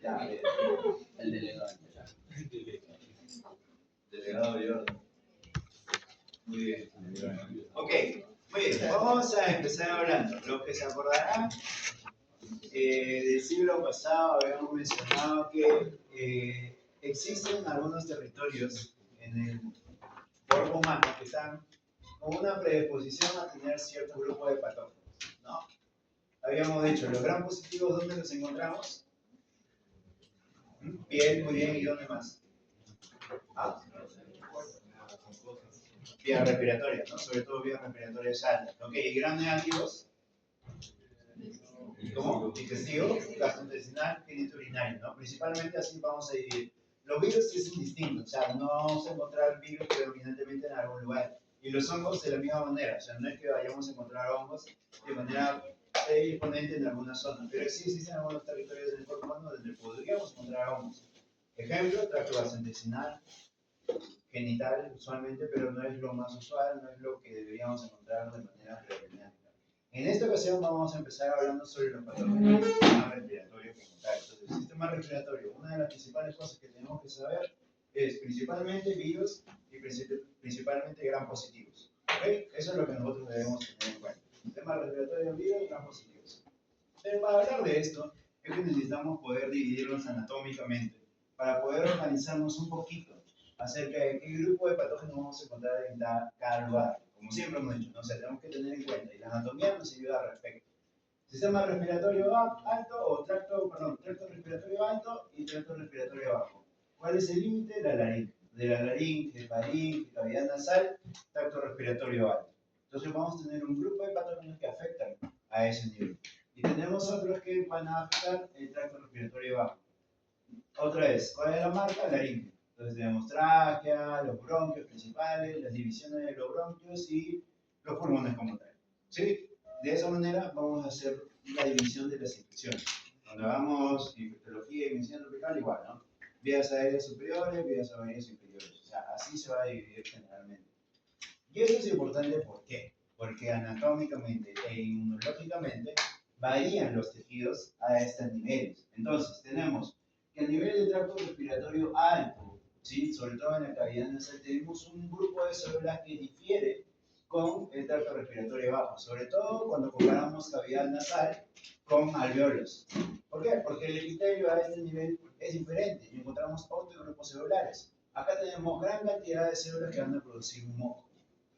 Ya, el delegado. Delegado Jordan. Muy bien. Ok, muy bien. Vamos a empezar hablando. Los que se acordarán, del siglo pasado habíamos mencionado que existen algunos territorios en el cuerpo humano que están con una predisposición a tener cierto grupo de patógenos, ¿no? Habíamos dicho, los gram positivos, ¿dónde los encontramos? Piel, muy bien, ¿y dónde más? Vías respiratorias, ¿no? Sobre todo vías respiratorias altas. Ok, ¿y gram negativos? ¿Cómo? Digestivo, gastrointestinal, genitourinario, ¿no? Principalmente así vamos a dividir. Los virus sí son distintos, o sea, no vamos a encontrar virus predominantemente en algún lugar. Y los hongos de la misma manera, o sea, no es que vayamos a encontrar hongos de manera exponente en alguna zona, pero sí existen algunos territorios del cuerpo humano donde podríamos encontrar hongos. Ejemplo, tracto gastrointestinal, genital usualmente, pero no es lo más usual, no es lo que deberíamos encontrar de manera predominante. En esta ocasión vamos a empezar hablando sobre los patógenos del sistema respiratorio como tal. Entonces, el sistema respiratorio, una de las principales cosas que tenemos que saber es principalmente virus y principalmente gram positivos. ¿Okay? Eso es lo que nosotros debemos tener en cuenta. Sistema respiratorio, virus y gram positivos. Pero para hablar de esto, es que necesitamos poder dividirlos anatómicamente para poder organizarnos un poquito acerca de qué grupo de patógenos vamos a encontrar en cada lugar. Como siempre hemos dicho, ¿no? O sea, tenemos que tener en cuenta, y la anatomía nos ayuda al respecto. Sistema respiratorio alto o tracto respiratorio alto y tracto respiratorio bajo. ¿Cuál es el límite? La laringe. De la laringe, faringe, cavidad nasal, tracto respiratorio alto. Entonces vamos a tener un grupo de patógenos que afectan a ese nivel. Y tenemos otros que van a afectar el tracto respiratorio bajo. Otra vez, ¿cuál es la marca? Laringe. Entonces tenemos tráquea, los bronquios principales, las divisiones de los bronquios y los pulmones como tal. ¿Sí? De esa manera vamos a hacer la división de las infecciones. Cuando hagamos infectología y medicina tropical, igual, ¿no? Vías aéreas superiores, vías aéreas inferiores. O sea, así se va a dividir generalmente. Y eso es importante, ¿por qué? Porque anatómicamente e inmunológicamente varían los tejidos a estos niveles. Entonces, tenemos que a nivel de tracto respiratorio alto, ¿sí? Sobre todo en la cavidad nasal, tenemos un grupo de células que difiere con el tracto respiratorio bajo, sobre todo cuando comparamos cavidad nasal con alveolos. ¿Por qué? Porque el epitelio a este nivel es diferente y encontramos otros grupos celulares. Acá tenemos gran cantidad de células que van a producir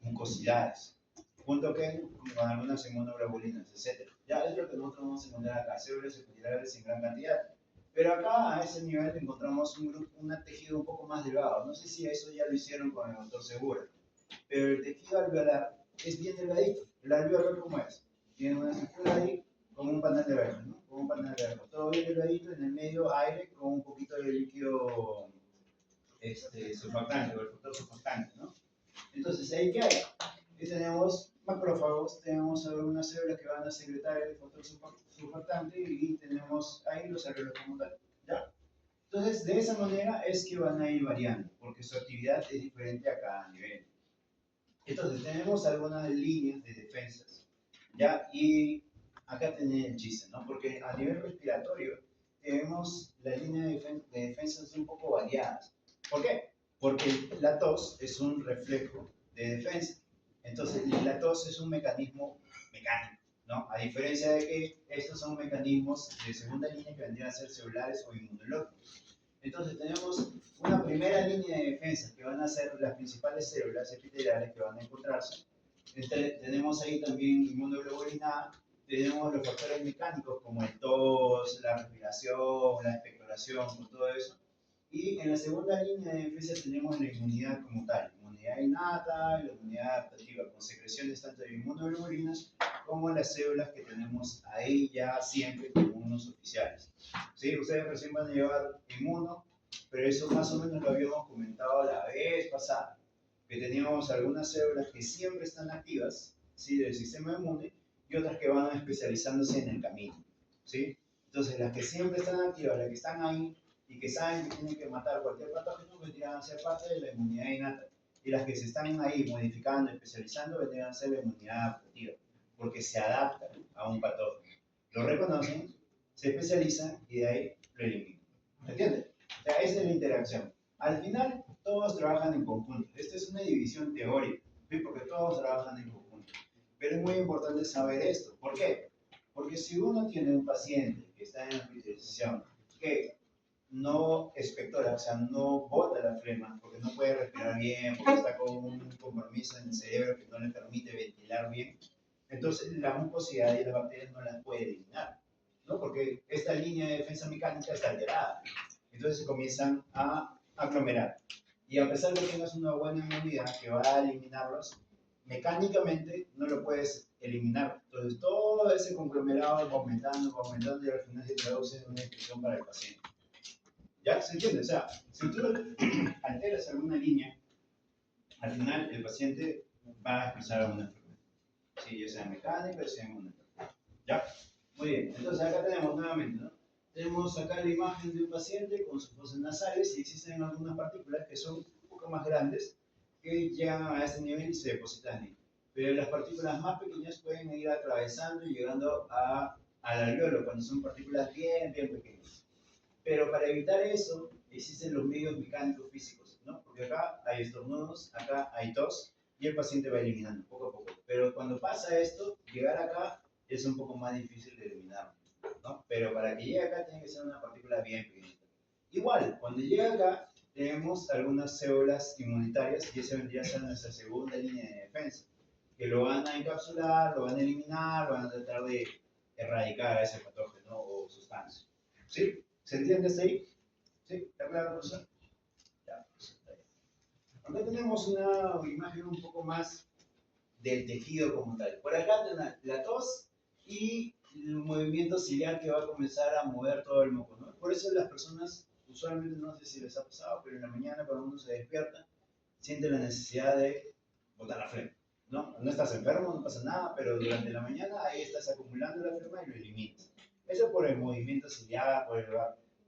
mucosidades, junto con algunas inmunoglobulinas, etc. Ya es lo que nosotros vamos a encontrar acá, células epiteliales en gran cantidad. Pero acá, a ese nivel, encontramos un tejido un poco más delgado. No sé si eso ya lo hicieron con el doctor Segura, pero el tejido alveolar es bien delgadito. ¿El alveolar cómo es? Tiene una estructura ahí como un panal de verja, ¿no? Como un panal de verja. Todo bien delgadito, en el medio aire con un poquito de líquido surfactante, o el factor surfactante, ¿no? Entonces, ¿ahí qué hay? Aquí tenemos macrófagos, tenemos algunas células que van a secretar el factor surfactante y tenemos ahí los alveolos como tal, ¿ya? Entonces, de esa manera es que van a ir variando, porque su actividad es diferente a cada nivel. Entonces, tenemos algunas líneas de defensas, ¿ya? Y acá tenés el chiste, ¿no? Porque a nivel respiratorio tenemos la línea de defensas un poco variadas. ¿Por qué? Porque la tos es un reflejo de defensa. Entonces, la tos es un mecanismo mecánico, ¿no? A diferencia de que estos son mecanismos de segunda línea que vendrían a ser celulares o inmunológicos. Entonces, tenemos una primera línea de defensa que van a ser las principales células epiteliales que van a encontrarse. Tenemos ahí también inmunoglobulina A, tenemos los factores mecánicos como el tos, la respiración, la expectoración, todo eso. Y en la segunda línea de defensa tenemos la inmunidad como tal, inmunidad innata y la inmunidad adaptativa, con secreciones tanto de inmunoglobulinas como las células que tenemos ahí ya siempre como unos oficiales. ¿Sí? Ustedes recién van a llevar inmuno, pero eso más o menos lo habíamos comentado la vez pasada, que teníamos algunas células que siempre están activas, ¿sí? Del sistema inmune y otras que van especializándose en el camino. ¿Sí? Entonces, las que siempre están activas, las que están ahí, y que saben que tienen que matar cualquier patógeno, vendrían a ser parte de la inmunidad innata. Y las que se están ahí modificando, especializando, vendrían a ser la inmunidad adaptativa, porque se adaptan a un patógeno. ¿Lo reconocen? se especializan y de ahí lo eliminan. ¿Se entiende? O sea, esa es la interacción. Al final, todos trabajan en conjunto. Esta es una división teórica, ¿sí? Porque todos trabajan en conjunto. Pero es muy importante saber esto. ¿Por qué? Porque si uno tiene un paciente que está en hospitalización, que no expectora, o sea, no bota la flema, porque no puede respirar bien, porque está con un compromiso en el cerebro que no le permite ventilar bien, entonces la mucosidad y las bacterias no las puede eliminar, ¿no? Porque esta línea de defensa mecánica está alterada. Entonces se comienzan a aglomerar. Y a pesar de que tengas una buena inmunidad que va a eliminarlos, mecánicamente no lo puedes eliminar. Entonces todo ese conglomerado va aumentando y al final se traduce en una infección para el paciente. ¿Ya? ¿Se entiende? O sea, si tú alteras alguna línea, al final el paciente va a expresar una enfermedad. Sí, ya sea mecánica, ya sea inmunitaria. ¿Ya? Muy bien. Entonces acá tenemos nuevamente, ¿no? Tenemos acá la imagen de un paciente con sus fosas nasales y existen algunas partículas que son un poco más grandes que llegan a este nivel y se depositan ahí. Pero las partículas más pequeñas pueden ir atravesando y llegando al alveolo cuando son partículas bien pequeñas. Pero para evitar eso, existen los medios mecánicos físicos, ¿no? Porque acá hay estornudos, acá hay tos, y el paciente va eliminando poco a poco. Pero cuando pasa esto, llegar acá es un poco más difícil de eliminar, ¿no? Pero para que llegue acá tiene que ser una partícula bien pequeñita. Igual, cuando llega acá, tenemos algunas células inmunitarias, y esa vendría a ser nuestra segunda línea de defensa, que lo van a encapsular, lo van a eliminar, van a tratar de erradicar a ese patógeno o sustancia. ¿Sí? ¿Se entiende hasta ahí? ¿Sí? ¿Está claro, profesor? Ya, pues está bien. Acá tenemos una imagen un poco más del tejido como tal. Por acá tenemos la tos y el movimiento ciliar que va a comenzar a mover todo el moco, ¿no? Por eso las personas, usualmente, no sé si les ha pasado, pero en la mañana cuando uno se despierta, siente la necesidad de botar la flema, ¿no? No estás enfermo, no pasa nada, pero durante la mañana ahí estás acumulando la flema y lo eliminas. Eso por el movimiento ciliar,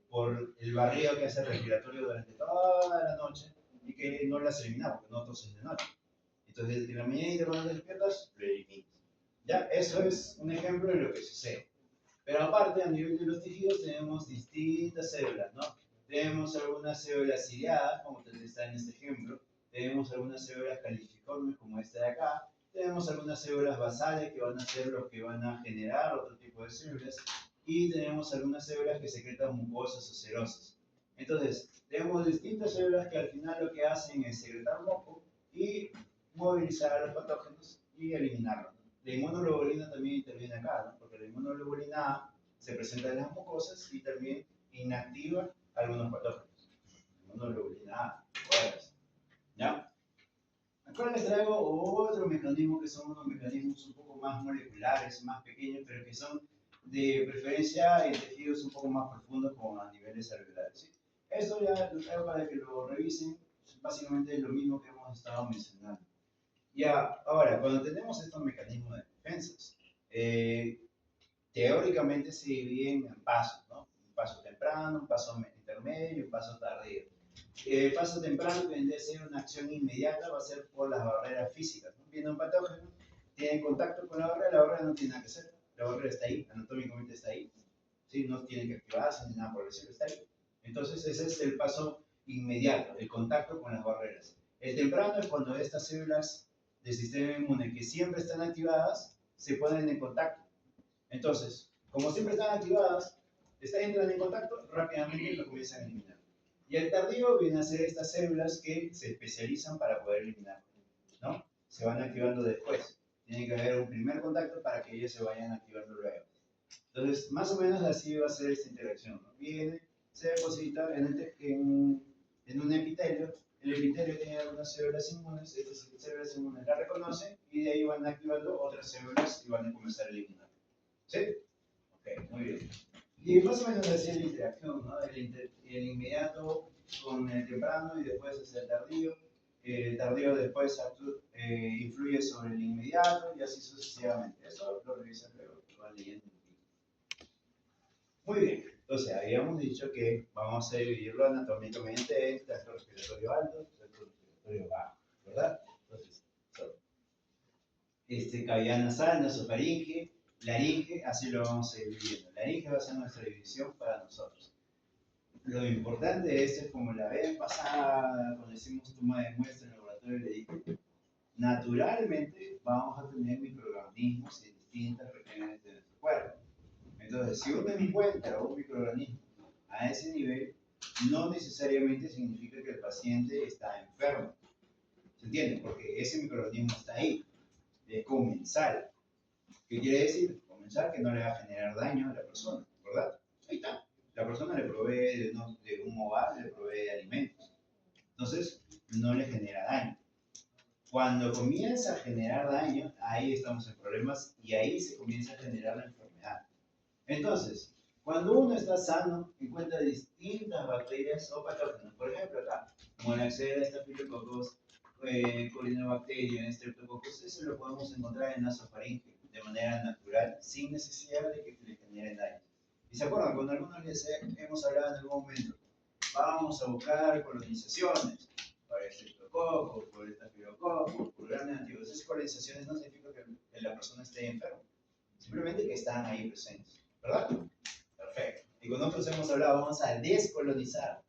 por el barrido que hace el respiratorio durante toda la noche y que no lo has eliminado, porque no toses de noche. Entonces, en la mañana cuando te despiertas, lo eliminas. Ya, eso es un ejemplo de lo que sucede. Pero aparte, a nivel de los tejidos, tenemos distintas células, ¿no? Tenemos algunas células ciliadas, como está en este ejemplo. Tenemos algunas células calificormes, como esta de acá. Tenemos algunas células basales, que van a ser los que van a generar otro tipo de células. Y tenemos algunas células que secretan mucosas o serosas. Entonces, tenemos distintas células que al final lo que hacen es secretar moco y movilizar a los patógenos y eliminarlos. La inmunoglobulina también interviene acá, ¿no? Porque la inmunoglobulina A se presenta en las mucosas y también inactiva algunos patógenos. La inmunoglobulina A, ¿ya? Acá les traigo otro mecanismo que son unos mecanismos un poco más moleculares, más pequeños, pero que son de preferencia en tejidos un poco más profundos como a niveles alveolares. ¿Sí? Esto ya lo traigo para que lo revisen, básicamente es lo mismo que hemos estado mencionando. Ya, ahora, cuando tenemos estos mecanismos de defensas, teóricamente se dividen en pasos, ¿no? Un paso temprano, un paso intermedio y un paso tardío. El paso temprano, que vendría a ser una acción inmediata, va a ser por las barreras físicas, ¿no? Viene un patógeno, tiene contacto con la barrera no tiene nada que hacer. La barrera está ahí, anatómicamente está ahí, ¿sí? No tiene que activarse ni nada por el estilo, está ahí. Entonces, ese es el paso inmediato, el contacto con las barreras. El temprano es cuando estas células del sistema inmune que siempre están activadas se ponen en contacto. Entonces, como siempre están activadas, entran en contacto, rápidamente lo comienzan a eliminar. Y el tardío viene a ser estas células que se especializan para poder eliminar, ¿no? Se van activando después. Tiene que haber un primer contacto para que ellos se vayan activando luego. Entonces, más o menos así va a ser esta interacción, ¿no? Viene, se deposita en un epitelio. El epitelio tiene algunas células inmunes, estas células inmunes la reconocen y de ahí van activando otras células y van a comenzar a eliminar. ¿Sí? Ok, muy bien. Y más o menos así es la interacción, ¿no? El inmediato con el temprano y después hacia el tardío. El tardío después influye sobre el inmediato y así sucesivamente. Eso lo revisan luego, lo van leyendo. Muy bien, entonces habíamos dicho que vamos a dividirlo anatómicamente en tracto respiratorio alto y tracto respiratorio bajo, ¿verdad? Entonces, cavidad nasal, nasofaringe, laringe, así lo vamos a ir dividiendo. Ahí que va a ser nuestra división para nosotros. Lo importante de esto es como la vez pasada, cuando hicimos toma de muestra en el laboratorio, le dije, naturalmente vamos a tener microorganismos en distintas regiones de nuestro cuerpo. Entonces, si uno encuentra un microorganismo a ese nivel, no necesariamente significa que el paciente está enfermo. ¿Se entiende? Porque ese microorganismo está ahí, es comensal. ¿Qué quiere decir? Comensal que no le va a generar daño a la persona, ¿verdad? Ahí está. La persona le provee de un hogar, le provee de alimentos. Entonces, no le genera daño. Cuando comienza a generar daño, ahí estamos en problemas y ahí se comienza a generar la enfermedad. Entonces, cuando uno está sano, encuentra distintas bacterias o patógenos. Por ejemplo, acá, Monaxella, Staphylococcus, Corynebacterium, Streptococcus, eso lo podemos encontrar en nasofaringe de manera natural, sin necesidad de que le generen daño. ¿Y se acuerdan? Con algunos les hemos hablado en algún momento. Vamos a buscar colonizaciones para Streptococcus, por Staphylococcus, por grandes antiguos. Esas colonizaciones no significa que la persona esté enferma, simplemente que están ahí presentes, ¿verdad? Perfecto. Y con otros hemos hablado, vamos a descolonizar,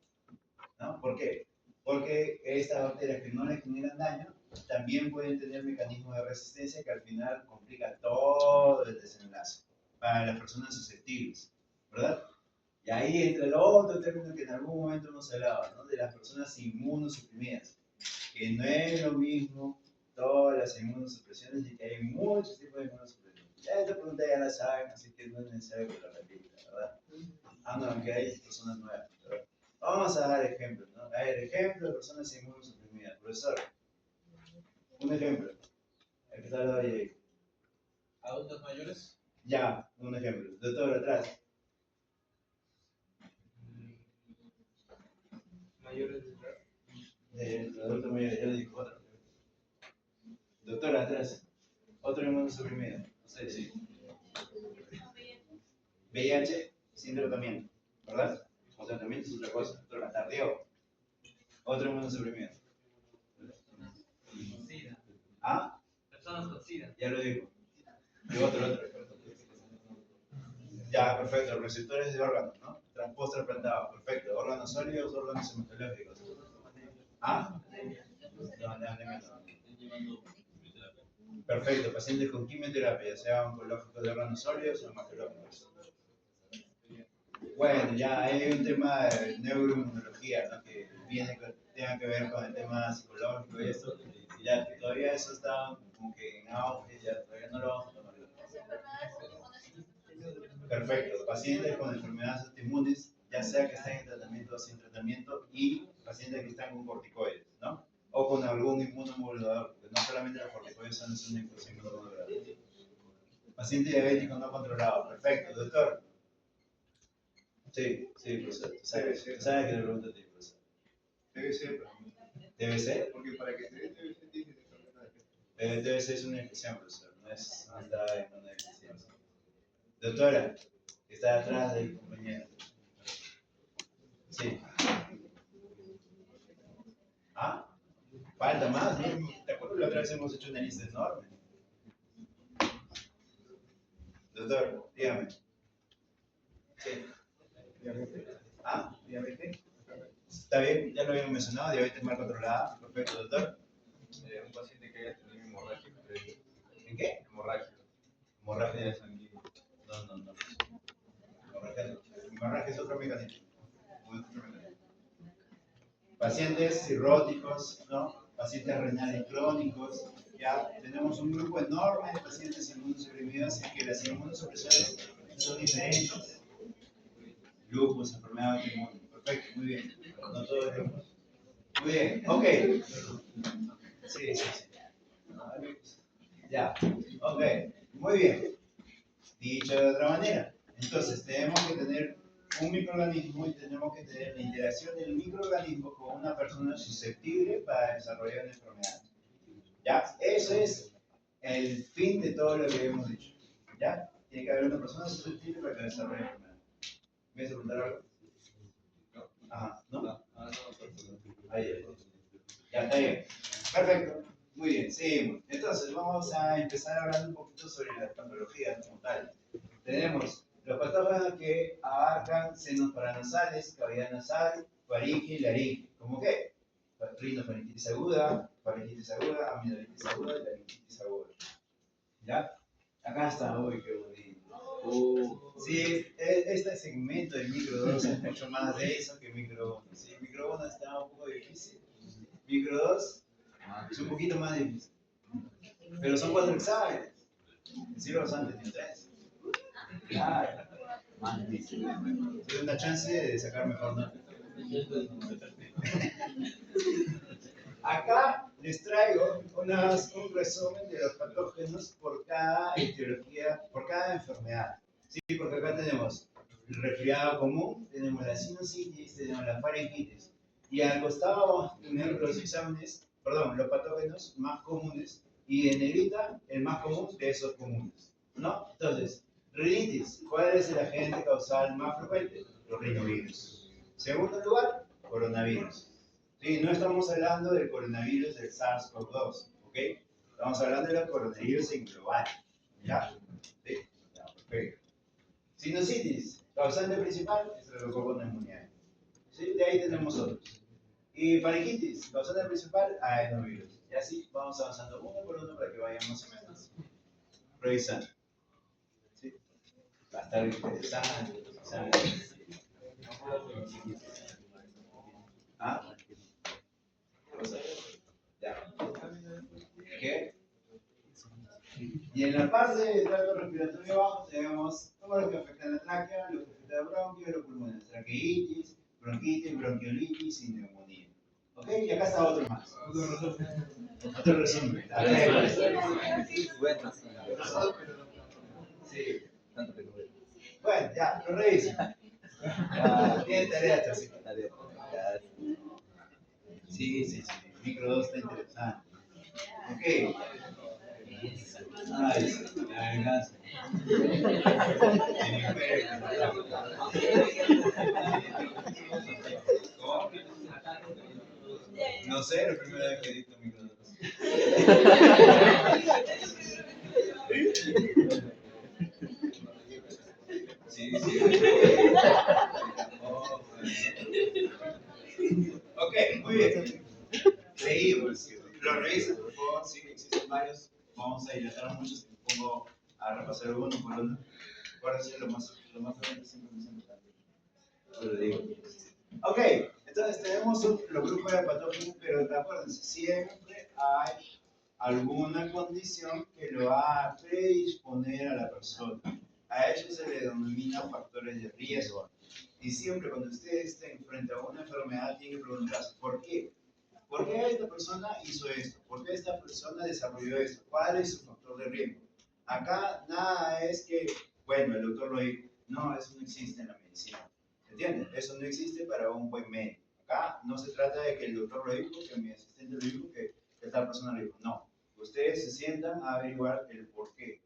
¿no? ¿Por qué? Porque estas bacterias que no le generan daño también pueden tener mecanismos de resistencia que al final complican todo el desenlace para las personas susceptibles, ¿verdad? Y ahí entra el otro término que en algún momento hemos hablado, ¿no? De las personas inmunosuprimidas, que no es lo mismo todas las inmunosupresiones y que hay muchos tipos de inmunosupresiones. Ya esta pregunta ya la saben, así que no es necesario que la repita, ¿verdad? Ah, no, aunque hay personas nuevas, ¿verdad? Vamos a dar ejemplos, ¿no? A ver, ejemplo de personas inmunosuprimidas. Profesor, un ejemplo. El que está al lado de ahí. ¿Adultos mayores? Ya, un ejemplo. Doctor, atrás. ¿Mayores de edad? Adulto mayor, ya le digo otro. Doctor, atrás. Otro inmunosuprimido. No sé, sí. VIH sin tratamiento, ¿verdad? O tratamiento es otra cosa. Otro tardío. Otro inmunosuprimido. SIDA. ¿Ah? Personas con SIDA. Ya lo digo. Y otro. Ya, perfecto. Receptores de órganos, ¿no? Trasplantado, perfecto. Órganos sólidos, órganos hematológicos. ¿Ah? No, anemia no. Perfecto. Pacientes con quimioterapia, ya sea oncológicos de órganos sólidos o hematológicos. Bueno, ya hay un tema de neuroinmunología, ¿no? Que tenga que ver con el tema psicológico y esto. Y ya que todavía eso está como que en auge, ya todavía no lo vamos a tomar. Perfecto. Pacientes con enfermedades autoinmunes, ya sea que estén en tratamiento o sin tratamiento, y pacientes que están con corticoides, ¿no? O con algún inmunomodulador, porque no solamente los corticoides son una infección inmunomoduladora. Paciente diabético no controlado, perfecto. Doctor. Sí, profesor. ¿Sabes que le pregunto a ti, profesor? Debe ser, ¿Debe ser? porque para que se dé TBC tiene que estar Debe ser es una infección, profesor, no está en una deficiencia. Doctora, que está atrás del compañero. Sí. ¿Ah? Falta más, ¿no? ¿Te acuerdas que la otra vez hemos hecho una lista enorme? Doctor, dígame. Sí. diabetes. ¿Ah? Diabetes. ¿Está bien? Ya lo habíamos mencionado, diabetes mal controlada. Perfecto, doctor. Un paciente que haya tenido hemorragia. ¿En qué? Hemorragia. Hemorragia. sanguínea. No. Hemorragia es otro mecanismo. Pacientes cirróticos, ¿no? Pacientes renales crónicos. Ya tenemos un grupo enorme de pacientes inmunosuprimidos y que las inmunosupresiones son diferentes. Lupus, enfermedad autoinmune. Perfecto, muy bien. No todo es lupus. Muy bien, ok. Sí. Ya, ok. Muy bien. Dicho de otra manera, entonces tenemos que tener un microorganismo y tenemos que tener la interacción del microorganismo con una persona susceptible para desarrollar una enfermedad. ¿Ya? Eso es el fin de todo lo que hemos dicho. ¿Ya? Tiene que haber una persona susceptible para que desarrolle la enfermedad. ¿Me vas a preguntar algo? Ajá, ¿no? Ahí, ya está bien. Perfecto. Muy bien, seguimos. Entonces, vamos a empezar hablando un poquito sobre las patologías como tal. Tenemos Los patógenos que abarcan senos paranasales, cavidad nasal, faringe y laringe. ¿Cómo qué? Rinofaringitis aguda, amidalitis aguda y laringitis aguda. ¿Ya? Acá está, uy, qué bonito. Sí, este segmento de micro 2 es mucho más de eso que micro 1. Sí, micro 1 está un poco difícil. Micro 2 es un poquito más difícil. Pero son 4 exámenes. Decirlo bastante, tiene 3. Claro. Más difícil. Tiene una chance de sacar mejor nota. Acá les traigo un resumen de los patógenos por cada etiología, por cada enfermedad. Sí, porque acá tenemos el resfriado común, tenemos la sinusitis, tenemos la faringitis. Y al costado vamos a tener los exámenes, perdón, los patógenos más comunes y en negrita el más común de esos comunes. ¿No? Entonces, rinitis, ¿cuál es el agente causal más frecuente? Los rinovirus. Segundo lugar, coronavirus. Sí, no estamos hablando del coronavirus del SARS-CoV-2, ¿ok? Estamos hablando del coronavirus en global, ¿ya? Sí, ya, perfecto. Sinusitis, causante principal, Streptococcus pneumoniae. ¿Sí? De ahí tenemos otros. Y faringitis, causante principal, adenovirus. Y así vamos avanzando uno por uno para que vayan más o menos revisando. ¿Sí? Va a estar interesante. ¿Ah? Ya. ¿Qué? Y en la parte de tracto respiratorio bajo tenemos todo lo que afecta a la tráquea, lo que afecta al bronquio, los pulmones, traqueitis, bronquitis, bronquiolitis y neumonía. ¿Ok? Y acá está otro más. Otro resumen. Sí. Bueno, ya, lo reviso. Tiene tarea, chicos. Sí. Micro 2 está interesante. Ok. Ay, la venganza. ¿Cómo? No sé, la primera vez que edito micro 2. Sí. Ok, muy bien. Seguimos. Lo revisan, por favor. Sí, existen varios. Vamos a dilatar mucho si me pongo a repasar uno por uno. Acuérdense, lo más frecuente siempre es importante. Lo digo. Ok, entonces tenemos los grupos de patógenos, pero acuérdense, siempre hay alguna condición que lo va a predisponer a la persona. A eso se le denomina factores de riesgo. Y siempre cuando usted esté frente a una enfermedad, tiene que preguntarse, ¿por qué? ¿Por qué esta persona hizo esto? ¿Por qué esta persona desarrolló esto? ¿Cuál es su factor de riesgo? Acá nada es que, bueno, el doctor lo dijo. No, eso no existe en la medicina. ¿Entiendes? Eso no existe para un buen médico. Acá no se trata de que el doctor lo dijo, que mi asistente lo dijo, que tal persona lo dijo. No. Ustedes se sientan a averiguar el por qué.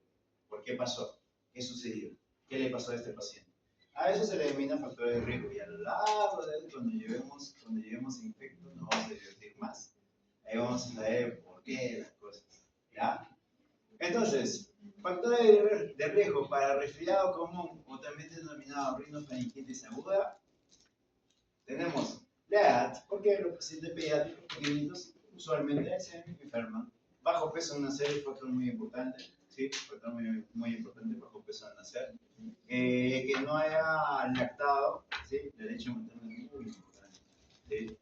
¿Por qué pasó? ¿Qué sucedió? ¿Qué le pasó a este paciente? A eso se le denomina factores de riesgo. Y a lo largo de eso, cuando llevemos infectos, nos vamos a divertir más. Ahí vamos a saber por qué las cosas. ¿Ya? Entonces, factores de riesgo para resfriado común o también denominado rinofaringitis aguda, tenemos la edad, porque los pacientes pediátricos pequeñitos usualmente se enferman. Bajo peso al nacer es un factor muy importante, ¿sí? Factor muy importante, bajo peso al nacer. Que no haya lactado, ¿sí? La leche materna es muy importante, ¿sí?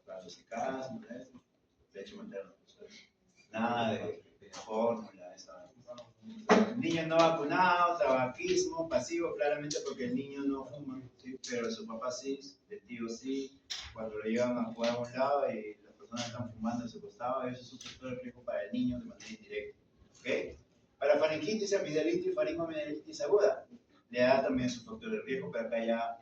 Para los casos, leche materna, nada de fórmula, esa. Niño no vacunado, tabaquismo pasivo, claramente porque el niño no fuma, ¿sí? Pero su papá sí, el tío sí, cuando lo llevan a jugar a un lado y las personas están fumando a su costado, eso es un factor de riesgo para el niño de manera indirecta. ¿Okay? Para faringitis, amigdalitis y faringoamigdalitis aguda, la edad también es un factor de riesgo, pero acá ya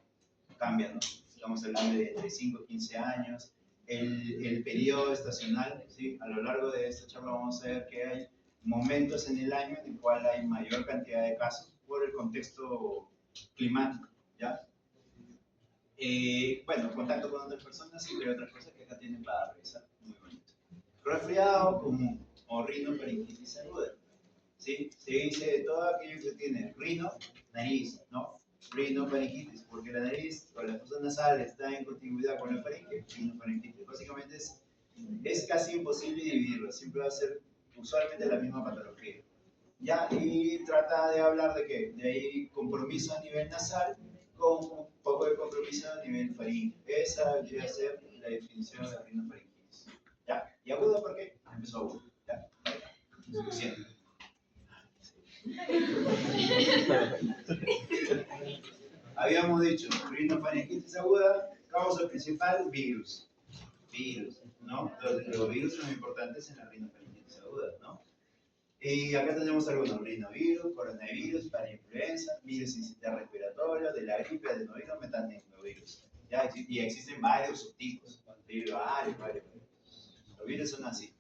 cambia, ¿no? Estamos hablando de entre 5 y 15 años. El periodo estacional, ¿sí? A lo largo de esta charla vamos a ver que hay momentos en el año en el cual hay mayor cantidad de casos por el contexto climático, ¿ya? Bueno, contacto con otras personas y otras cosas que acá tienen para revisar, muy bonito. Resfriado común o rinofaringitis aguda. ¿sí? Se dice todo aquello que tiene rino, nariz, ¿no? Rinofaringitis, porque la nariz o la fosa nasal está en continuidad con la faringe, rinofaringitis. Básicamente es casi imposible dividirlo, siempre va a ser usualmente la misma patología. Ya, y trata de hablar de qué? De ahí compromiso a nivel nasal con un poco de compromiso a nivel faríngeo. Esa debería ser la definición de rinofaringitis. ¿Ya? ¿Y agudo por qué? Empezó agudo. ¿Ya? Suficiente. Habíamos dicho, rinofaringitis aguda, causa principal, virus. Virus, ¿no? Los virus son importantes en la rinofaringitis aguda, ¿no? Y acá tenemos algunos: rinovirus, coronavirus, parainfluenza, virus incisional respiratorio, de la gripe, adenovirus, metaneumovirus. Ya, y existen varios subtipos, varios. Los virus son así.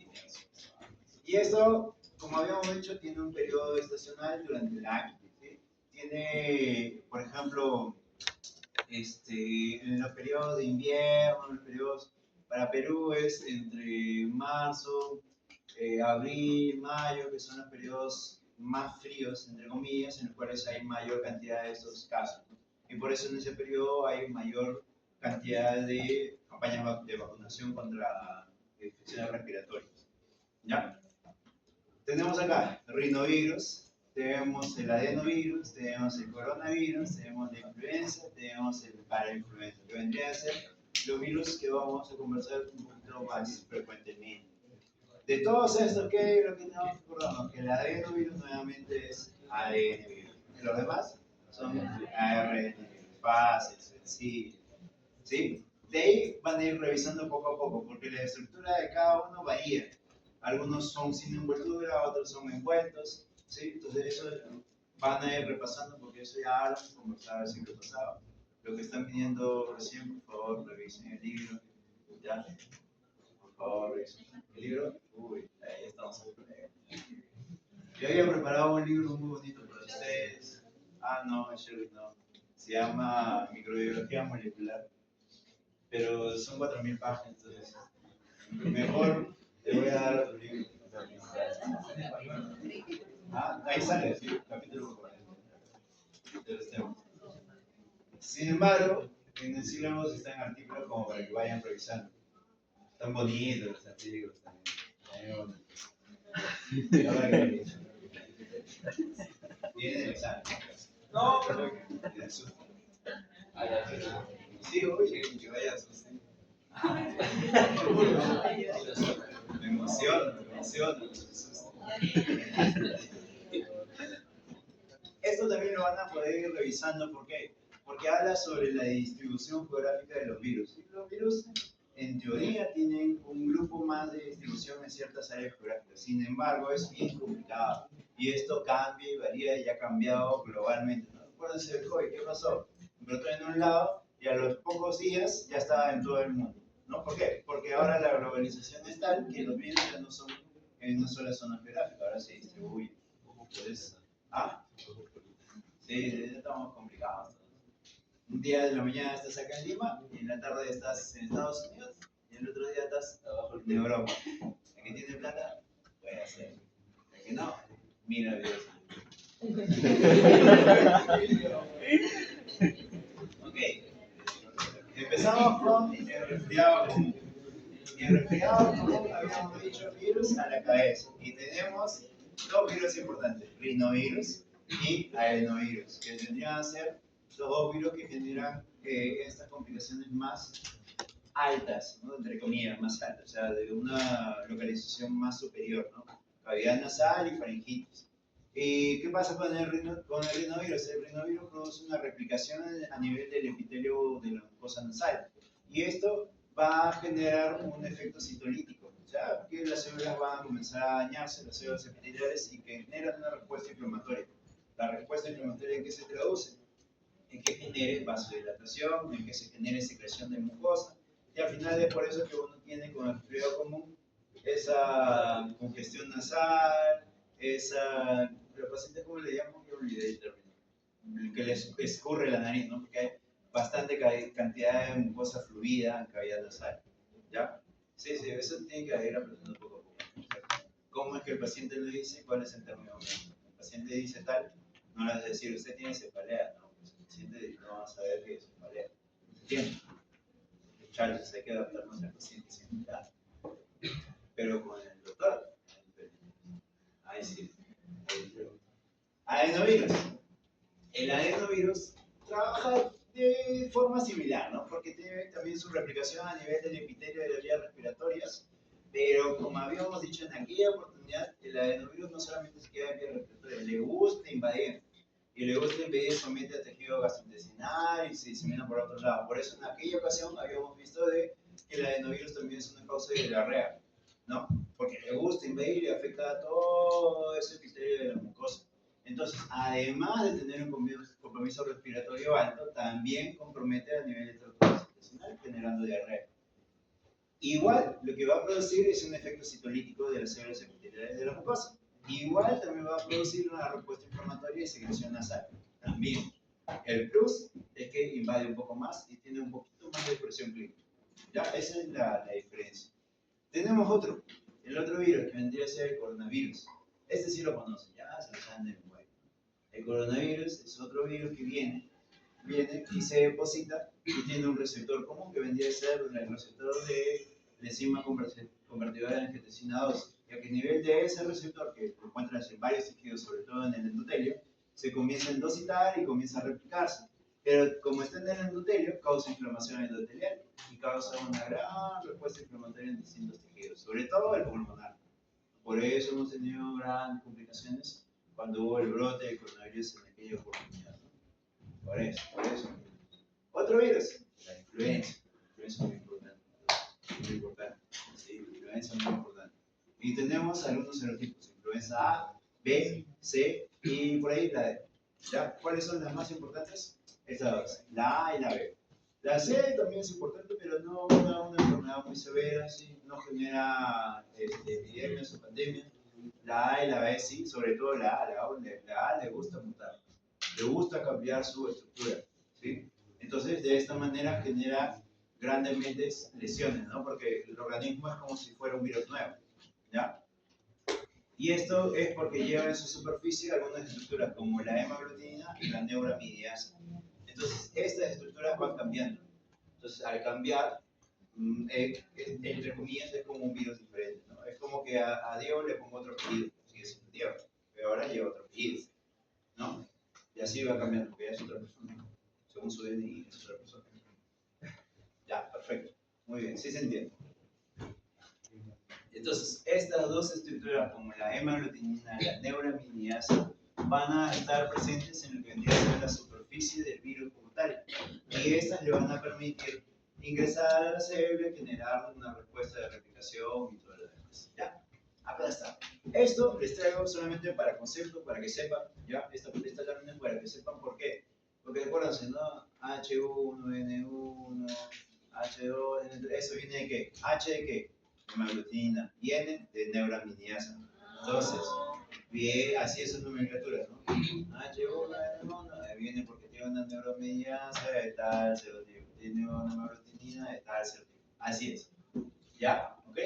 Y esto, como habíamos dicho, tiene un periodo estacional durante el año. ¿Sí? Tiene, por ejemplo, en los periodos de invierno, los periodos para Perú es entre marzo, abril, mayo, que son los periodos más fríos, entre comillas, en los cuales hay mayor cantidad de estos casos. Y por eso en ese periodo hay mayor cantidad de campañas de vacunación contra infecciones respiratorias. ¿Ya? Tenemos acá rinovirus, tenemos el adenovirus, tenemos el coronavirus, tenemos la influenza, tenemos el parainfluenza, que vendrían a ser los virus que vamos a conversar un poquito más frecuentemente. De todos estos, ¿qué es lo que tenemos que acordarnos? Que el adenovirus nuevamente es ADN virus. Y los demás son ARN, bases, sencillos. ¿Sí? De ahí van a ir revisando poco a poco, porque la estructura de cada uno varía. Algunos son sin envoltura, otros son envueltos. ¿Sí? Entonces eso van a ir repasando, porque eso ya lo hemos conversado el ciclo pasado. Lo que están pidiendo recién, por favor, revisen el libro. ¿Ya? Por favor, revisen el libro. Uy, ahí estamos. Yo había preparado un libro muy bonito para ustedes. Ah, no, Sherlock no. Se llama Microbiología Molecular. Pero son 4.000 páginas, entonces mejor te voy a dar otro libro. Ah, ahí sale, sí, capítulo 40 de los temas. Sin embargo, en el sílabus están artículos como para que vayan revisando. Están bonitos los artículos también. Ahora que viene el examen. No, pero que susto. Sí, oye, que vayas. Me emociona. Esto también lo van a poder ir revisando, ¿por qué? Porque habla sobre la distribución geográfica de los virus. Y los virus, en teoría, tienen un grupo más de distribución en ciertas áreas geográficas. Sin embargo, es bien complicado. Y esto cambia y varía y ha cambiado globalmente. ¿No? Acuérdense del COVID, ¿qué pasó? Brotó en un lado y a los pocos días ya estaba en todo el mundo. ¿No? ¿Por qué? Porque ahora la globalización es tal que los virus ya no son en una sola zona geográfica, ahora se distribuyen. Entonces, sí, estamos complicados. Un día de la mañana estás acá en Lima y en la tarde estás en Estados Unidos y el otro día estás abajo en Europa. El que tiene plata puede hacer. El que no, mira videos. Ok, empezamos con el resfriado común. Y el resfriado común, habíamos dicho, virus a la cabeza. Y tenemos dos virus importantes: rinovirus y adenovirus, que tendrían a ser los dos virus que generan estas complicaciones más altas, ¿no? Entre comillas, más altas, o sea, de una localización más superior, ¿no? Cavidad nasal y faringitis. ¿Y qué pasa con el rinovirus? El rinovirus produce una replicación a nivel del epitelio de la mucosa nasal. Y esto va a generar un efecto citolítico, o sea, que las células van a comenzar a dañarse, las células epiteliales, y que generan una respuesta inflamatoria. La respuesta inflamatoria, ¿en qué se traduce? En que genere vasodilatación, en que se genere secreción de mucosa, y al final es por eso que uno tiene con el resfriado común esa congestión nasal, esa... Los pacientes, ¿cómo le llamo? Yo olvidé el término. Que les escurre la nariz, ¿no? Porque hay bastante cantidad de mucosa fluida en cavidad nasal. ¿Ya? Sí, eso tiene que ir aprendiendo poco a poco. ¿Cómo es que el paciente le dice? ¿Cuál es el término? paciente dice tal, no le vas a decir, usted tiene cefalea, no, pues el paciente no va a saber qué es cefalea. ¿Entiendes? Charles, hay que adaptarnos al paciente sin edad. Pero con el doctor, ahí sí. Adenovirus. El adenovirus trabaja de forma similar, ¿no? Porque tiene también su replicación a nivel del epitelio de las vías respiratorias, pero como habíamos dicho en aquella oportunidad, el adenovirus no solamente se queda en vías respiratorias, le gusta invadir. Y le gusta invadir solamente a tejido gastrointestinal y se disemina por otro lado. Por eso en aquella ocasión habíamos visto de que el adenovirus también es una causa de diarrea, ¿no? Porque le gusta invadir y afecta a todo ese epitelio de la mucosa. Entonces, además de tener un compromiso respiratorio alto, también compromete a nivel de tracto gastrointestinal, generando diarrea. Igual, lo que va a producir es un efecto citolítico de las células epiteliales de la mucosa. Igual también va a producir una respuesta inflamatoria y secreción nasal. También. El plus es que invade un poco más y tiene un poquito más de presión clínica. ¿Ya? Esa es la diferencia. Tenemos otro. El otro virus que vendría a ser el coronavirus. Este sí lo conocen, ya se lo saben de memoria. El coronavirus es otro virus que viene y se deposita y tiene un receptor común que vendría a ser el receptor de la enzima convertidora de angiotensina 2, ya que a nivel de ese receptor que se encuentra en varios tejidos, sobre todo en el endotelio, se comienza a endocitar y comienza a replicarse. Pero como está en el endotelio, causa inflamación endotelial y causa una gran respuesta inflamatoria en distintos tejidos, sobre todo el pulmonar. Por eso hemos tenido grandes complicaciones cuando hubo el brote de coronavirus en aquella oportunidad. Por eso. Otro virus, la influenza. La influenza es muy importante. Muy importante. Sí, la influenza es muy importante. Y tenemos algunos serotipos: influenza A, B, C y por ahí la D. ¿Ya? ¿Cuáles son las más importantes? Estas dos, la A y la B. La C también es importante, pero no una enfermedad muy severa, ¿sí? No genera epidemias o pandemias. La A y la B sí, sobre todo la A le gusta mutar, le gusta cambiar su estructura, ¿sí? Entonces, de esta manera genera grandes lesiones, ¿no? Porque el organismo es como si fuera un virus nuevo, ¿ya? Y esto es porque lleva en su superficie algunas estructuras como la hemaglutinina y la neuraminidasa. Entonces, estas estructuras van cambiando. Entonces, al cambiar, entre comillas, es como un virus diferente, ¿no? Es como que a Diego le pongo otro apellido, sigue siendo Diego, pero ahora lleva otro apellido, ¿no? Y así va cambiando, porque ya es otra persona. Según su DNI, es otra persona. Ya, perfecto. Muy bien, sí se entiende. Entonces, estas dos estructuras, como la hemaglutinina y la neuraminidasa, van a estar presentes en lo que vendría a ser la superficie del virus como tal. Y estas le van a permitir ingresar a la célula y generar una respuesta de replicación y todo lo demás. ¿Ya? Acá está. Esto les traigo solamente para concepto, para que sepan, ¿ya? Esta lámina es para que sepan por qué. Porque acuérdense, ¿no? H1, N1, H2, N3, ¿eso viene de qué? H de qué? Hemaglutinina, y N de neuraminidasa. Entonces, bien, así es su nomenclatura, ¿no? H1, N1, viene porque tiene una neuraminidasa de tal serotipo, tiene una hemaglutinina de tal serotipo. Así es. ¿Ya? ¿Ok?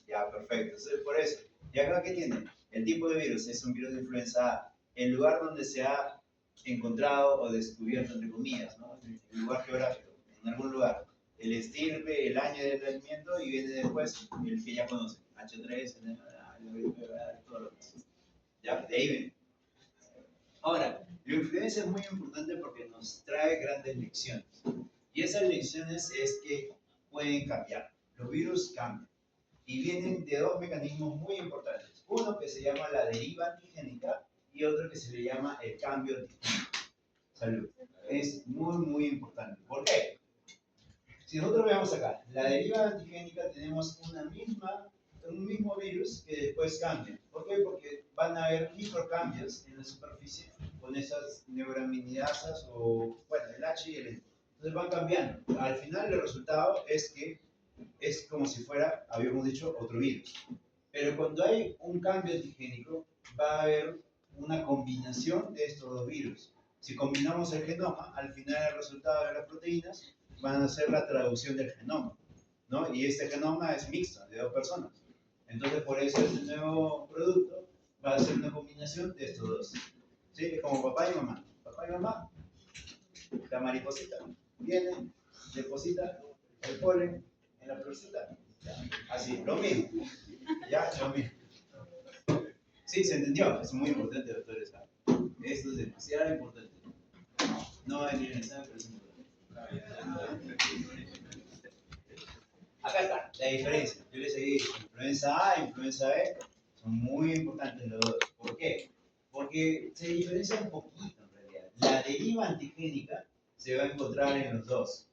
Ya, perfecto. Entonces, por eso. ¿Y acá qué tiene? El tipo de virus es un virus de influenza A. El lugar donde se ha encontrado o descubierto, entre comillas, ¿no? El lugar geográfico, en algún lugar. El estirpe, el año del nacimiento y viene después el que ya conocen. H3, todo lo demás. ¿Ya? De ahí viene. Ahora, la influencia es muy importante porque nos trae grandes lecciones. Y esas lecciones es que pueden cambiar. Los virus cambian. Y vienen de dos mecanismos muy importantes. Uno que se llama la deriva antigénica y otro que se le llama el cambio antigénico. Salud. Es muy importante. ¿Por qué? Si nosotros vemos acá, la deriva antigénica tenemos un mismo virus que después cambia. ¿Por qué? Porque van a haber microcambios en la superficie con esas neuraminidasas o, bueno, el H y el N. Entonces van cambiando. Al final el resultado es que es como si fuera, habíamos dicho, otro virus. Pero cuando hay un cambio antigénico, va a haber una combinación de estos dos virus. Si combinamos el genoma, al final el resultado de las proteínas van a ser la traducción del genoma, ¿no? Y este genoma es mixto, de dos personas. Entonces, por eso este nuevo producto va a ser una combinación de estos dos. ¿Sí? Es como papá y mamá. Papá y mamá, la mariposita viene, deposita el polen en la florcita. Así, lo mismo. Ya, lo mismo. Sí, se entendió. Es muy importante, doctores. Esto es demasiado importante. No va a venir en el examen, pero es importante. Acá está la diferencia. Yo les he dicho, influenza A e influenza B son muy importantes los dos. ¿Por qué? Porque se diferencian un poquito en realidad. La deriva antigénica se va a encontrar en los dos.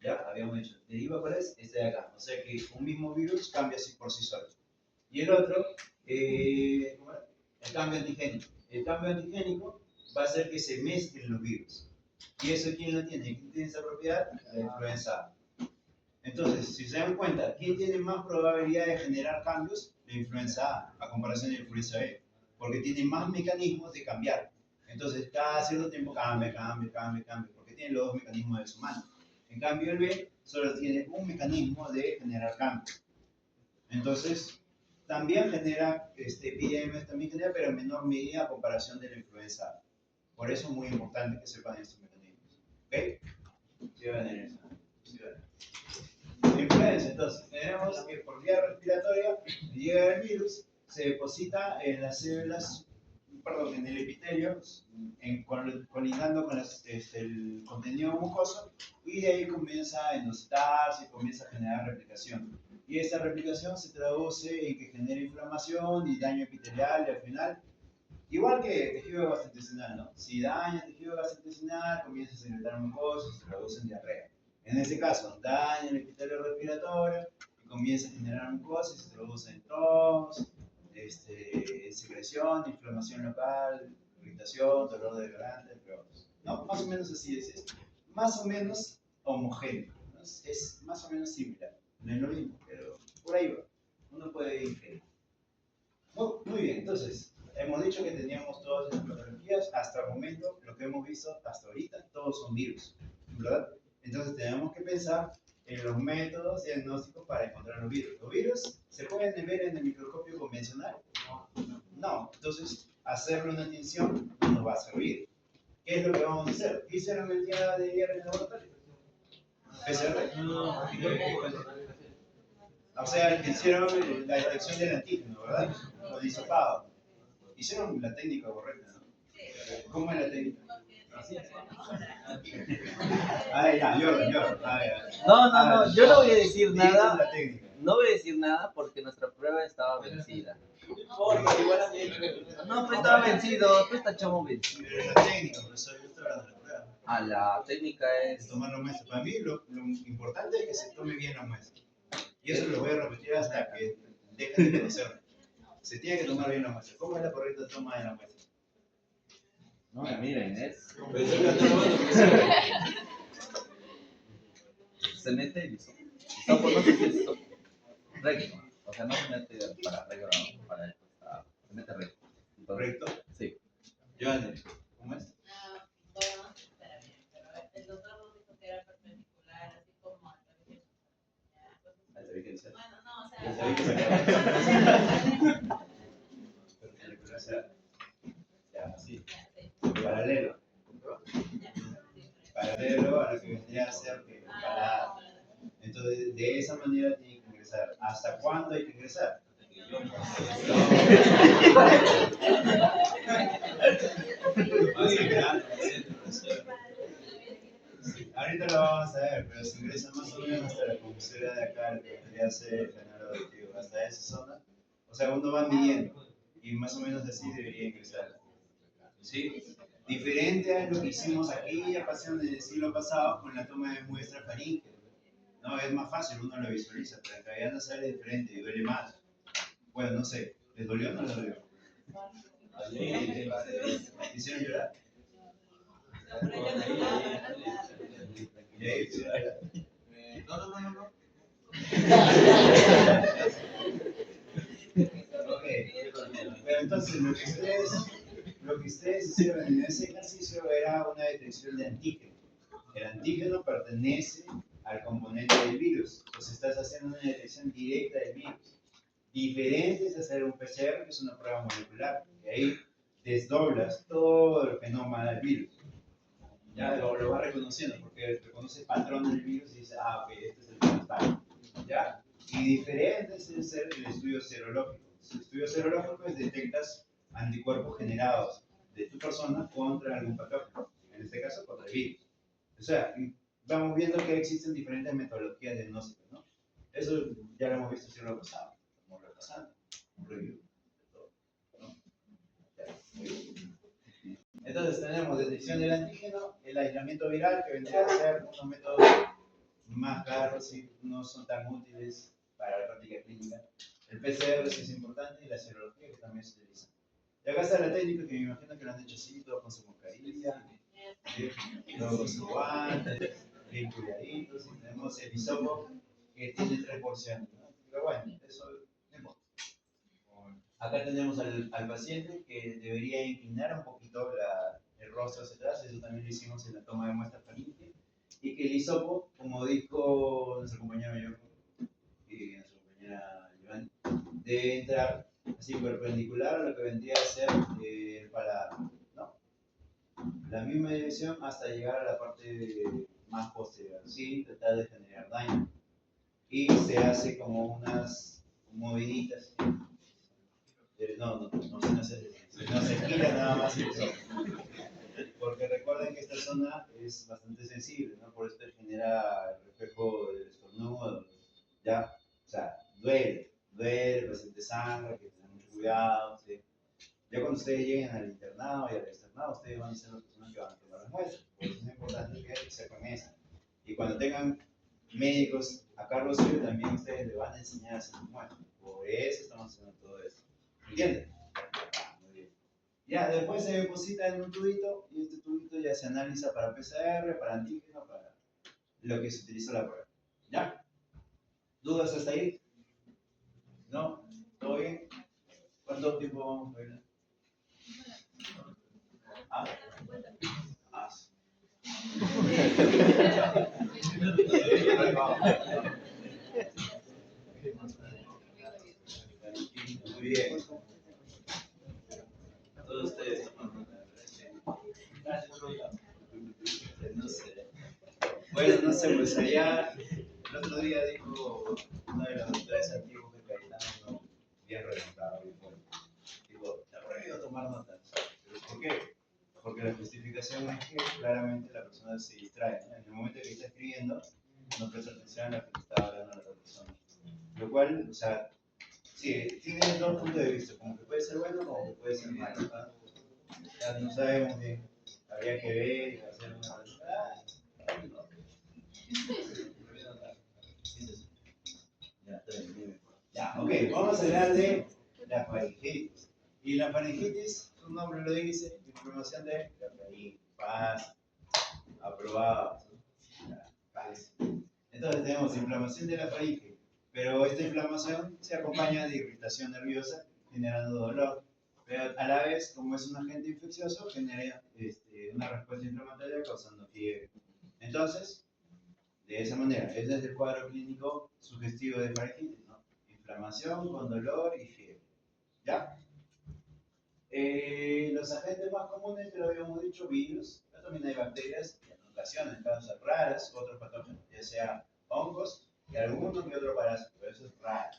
Ya habíamos dicho, deriva cuál es, este de acá. O sea que un mismo virus cambia así por sí solo. Y el otro, ¿cómo era? El cambio antigénico. El cambio antigénico va a hacer que se mezclen los virus. ¿Y eso quién lo tiene? ¿Quién tiene esa propiedad? La influenza A. Entonces, si se dan cuenta, ¿quién tiene más probabilidad de generar cambios? La influenza A comparación de la influenza B. Porque tiene más mecanismos de cambiar. Entonces, cada cierto tiempo cambia, porque tiene los dos mecanismos de su mano. En cambio, el B solo tiene un mecanismo de generar cambios. Entonces, también genera, epidemias también genera, pero en menor medida a comparación de la influenza A. Por eso es muy importante que sepan estos mecanismos. ¿Ok? Sí, van a ver eso. Sí, van a ver. Influenza, entonces, tenemos que por vía respiratoria llega el virus, se deposita en las células, perdón, en el epitelio, colindando con el contenido mucoso, y de ahí comienza a endocitarse, comienza a generar replicación. Y esta replicación se traduce en que genera inflamación y daño epitelial, y al final, igual que tejido gastrointestinal, ¿no? Si daña el tejido gastrointestinal, comienza a secretar mucosa y se traduce en diarrea. En este caso, daña el epitelio respiratorio y comienza a generar mucosa y se traduce en tos, secreción, inflamación local, irritación, dolor de garganta, entre otros. ¿No? Más o menos así es esto. Más o menos homogéneo, ¿no? Es más o menos similar. No es lo mismo, pero por ahí va. Uno puede inferir. Muy bien, entonces, hemos dicho que teníamos todas estas patologías. Hasta el momento, lo que hemos visto hasta ahorita, todos son virus, ¿verdad? Entonces, tenemos que pensar en los métodos diagnósticos para encontrar los virus. ¿Los virus se pueden ver en el microscopio convencional? No. Entonces, hacerle una tinción no nos va a servir. ¿Qué es lo que vamos a hacer? ¿Qué hicieron el día de ayer en el laboratorio? PCR. No. O sea, hicieron la detección del antígeno, ¿verdad? O el hisopado. Hicieron la técnica correcta, ¿no? ¿Cómo es la técnica? Ya, yo. No, yo no voy a decir Esa es nada. la técnica. No voy a decir nada porque nuestra prueba estaba vencida. No, pues estaba vencido, tú estás chamo vencido. Pero es la técnica, profesor, yo estoy hablando de la prueba. Ah, la técnica Es es. tomar la muestra. Para mí, lo importante es que se tome bien la muestra. Y eso lo voy a repetir hasta que dejen de conocerme. Se tiene que tomar bien la muestra. ¿Cómo es la correcta toma de la muestra? No, miren, es. Se mete el hisopo. Hisopo, no sé si es hisopo. Recto. O sea, no se mete para arriba, para esto. Se mete recto. Entonces, ¿Correcto? sí. Joanny, ¿cómo es? Bueno, espera bien, pero el doctor nos dijo que era perpendicular, así como a través de Ahí se ve que dice. bueno, no, o Ya se sea, ve que se acaba. Perpendicular será. Ya, así. Paralelo. Paralelo a lo que vendría a ser paladar. Entonces, de esa manera tiene que ingresar. ¿Hasta cuándo hay que ingresar? Ahorita lo vamos a ver, pero si ingresa más o menos hasta la comisura de acá, lo que vendría a ser el canal auditivo, hasta esa zona, o sea, uno va midiendo y más o menos así debería ingresar. ¿Sí? Diferente a lo que hicimos aquella ocasión del siglo pasado con la toma de muestra faríngea. No, es más fácil, uno lo visualiza, pero en realidad no sale diferente y duele más. Bueno, no sé, ¿les dolió o no les dolió? ¿Hicieron llorar? ¿Y ahí, No. Ok, pero entonces lo que ustedes hicieron en ese ejercicio era una detección de antígeno. El antígeno pertenece al componente del virus, entonces estás haciendo una detección directa del virus. Diferente es hacer un PCR, que es una prueba molecular, que ahí desdoblas todo el genoma del virus. Ya lo va reconociendo, porque reconoce el patrón del virus y dice, ah, ok, este es el principal. ¿Ya? Y diferente es el estudio serológico. El estudio serológico es detectas anticuerpos generados de tu persona contra algún patógeno, en este caso contra el virus. O sea, vamos viendo que existen diferentes metodologías diagnósticas, ¿no? Eso ya lo hemos visto si lo pasado, como repasando, un review de todo, ¿no? Ya, muy bien. Entonces tenemos detección del antígeno, el aislamiento viral, que vendría a ser unos métodos más caros y no son tan útiles para la práctica clínica. El PCR sí es importante y la serología que también se utiliza. Y acá está la técnica que me imagino que lo han hecho así, todo con su mascarilla, ¿sí? Todo con su guante, bien cuidaditos. Y tenemos el hisopo que tiene 3%, ¿no? Pero bueno, eso no importa. Acá tenemos al paciente que debería inclinar un poquito el rostro hacia atrás, eso también lo hicimos en la toma de muestra faríngea, y que el hisopo, como dijo nuestro compañero Yoko y nuestra compañera Giovanni, debe entrar así perpendicular a lo que vendría a ser el paladar, ¿no? La misma dirección hasta llegar a la parte más posterior, sin tratar de generar daño. Y se hace como unas moviditas. No se gira nada más el hisopo. Porque recuerden que esta zona es bastante sensible, ¿no? Por esto genera el reflejo del estornudo, ¿ya? O sea, duele, el paciente sangra, hay que tener mucho cuidado, ¿sí? Ya cuando ustedes lleguen al internado y al externado, ustedes van a ser las personas que van a tomar las muestras. Por eso es importante que sepan eso. Y cuando tengan médicos a cargo suyo, también ustedes le van a enseñar a hacer las muestras. Por eso estamos haciendo todo esto. ¿Entienden? Muy bien. Ya, después se deposita en un tubito y este tubito ya se analiza para PCR, para antígeno, para lo que se utiliza la prueba. ¿Ya? ¿Dudas hasta ahí? ¿No? ¿Todo bien? ¿Cuánto tiempo vamos a ver? ¿Ah? Ah, sí. Muy bien. Todos ustedes toman nota. No sé. Bueno, no sé, pues allá el otro día dijo uno de los doctores antiguos de Cayetano, bien remontado, bien bueno. Dijo, está prohibido tomar notas. ¿Pero por qué? Porque la justificación es que claramente la persona se distrae, ¿no? En el momento que está escribiendo, no presta atención a lo que está hablando la otra persona. Lo cual, o sea, sí, tiene dos puntos de vista, como que puede ser bueno como que puede ser malo, ¿no? O sea, no sabemos bien, habría que ver y hacer una... Ya, ok, vamos a hablar de la faringitis. Y la faringitis, su nombre lo dice, inflamación de la faringe, paz, aprobado. Paz. Entonces tenemos inflamación de la faringe, pero esta inflamación se acompaña de irritación nerviosa, generando dolor. Pero a la vez, como es un agente infeccioso, genera una respuesta inflamatoria causando fiebre. Entonces, de esa manera, ese es el cuadro clínico sugestivo de faringitis, ¿no? Inflamación con dolor y fiebre. ¿Ya? Los agentes más comunes, que lo habíamos dicho, virus, pero también hay bacterias y en ocasiones, causas raras, otros patógenos, ya sea hongos y alguno que otro parásito, pero eso es raro.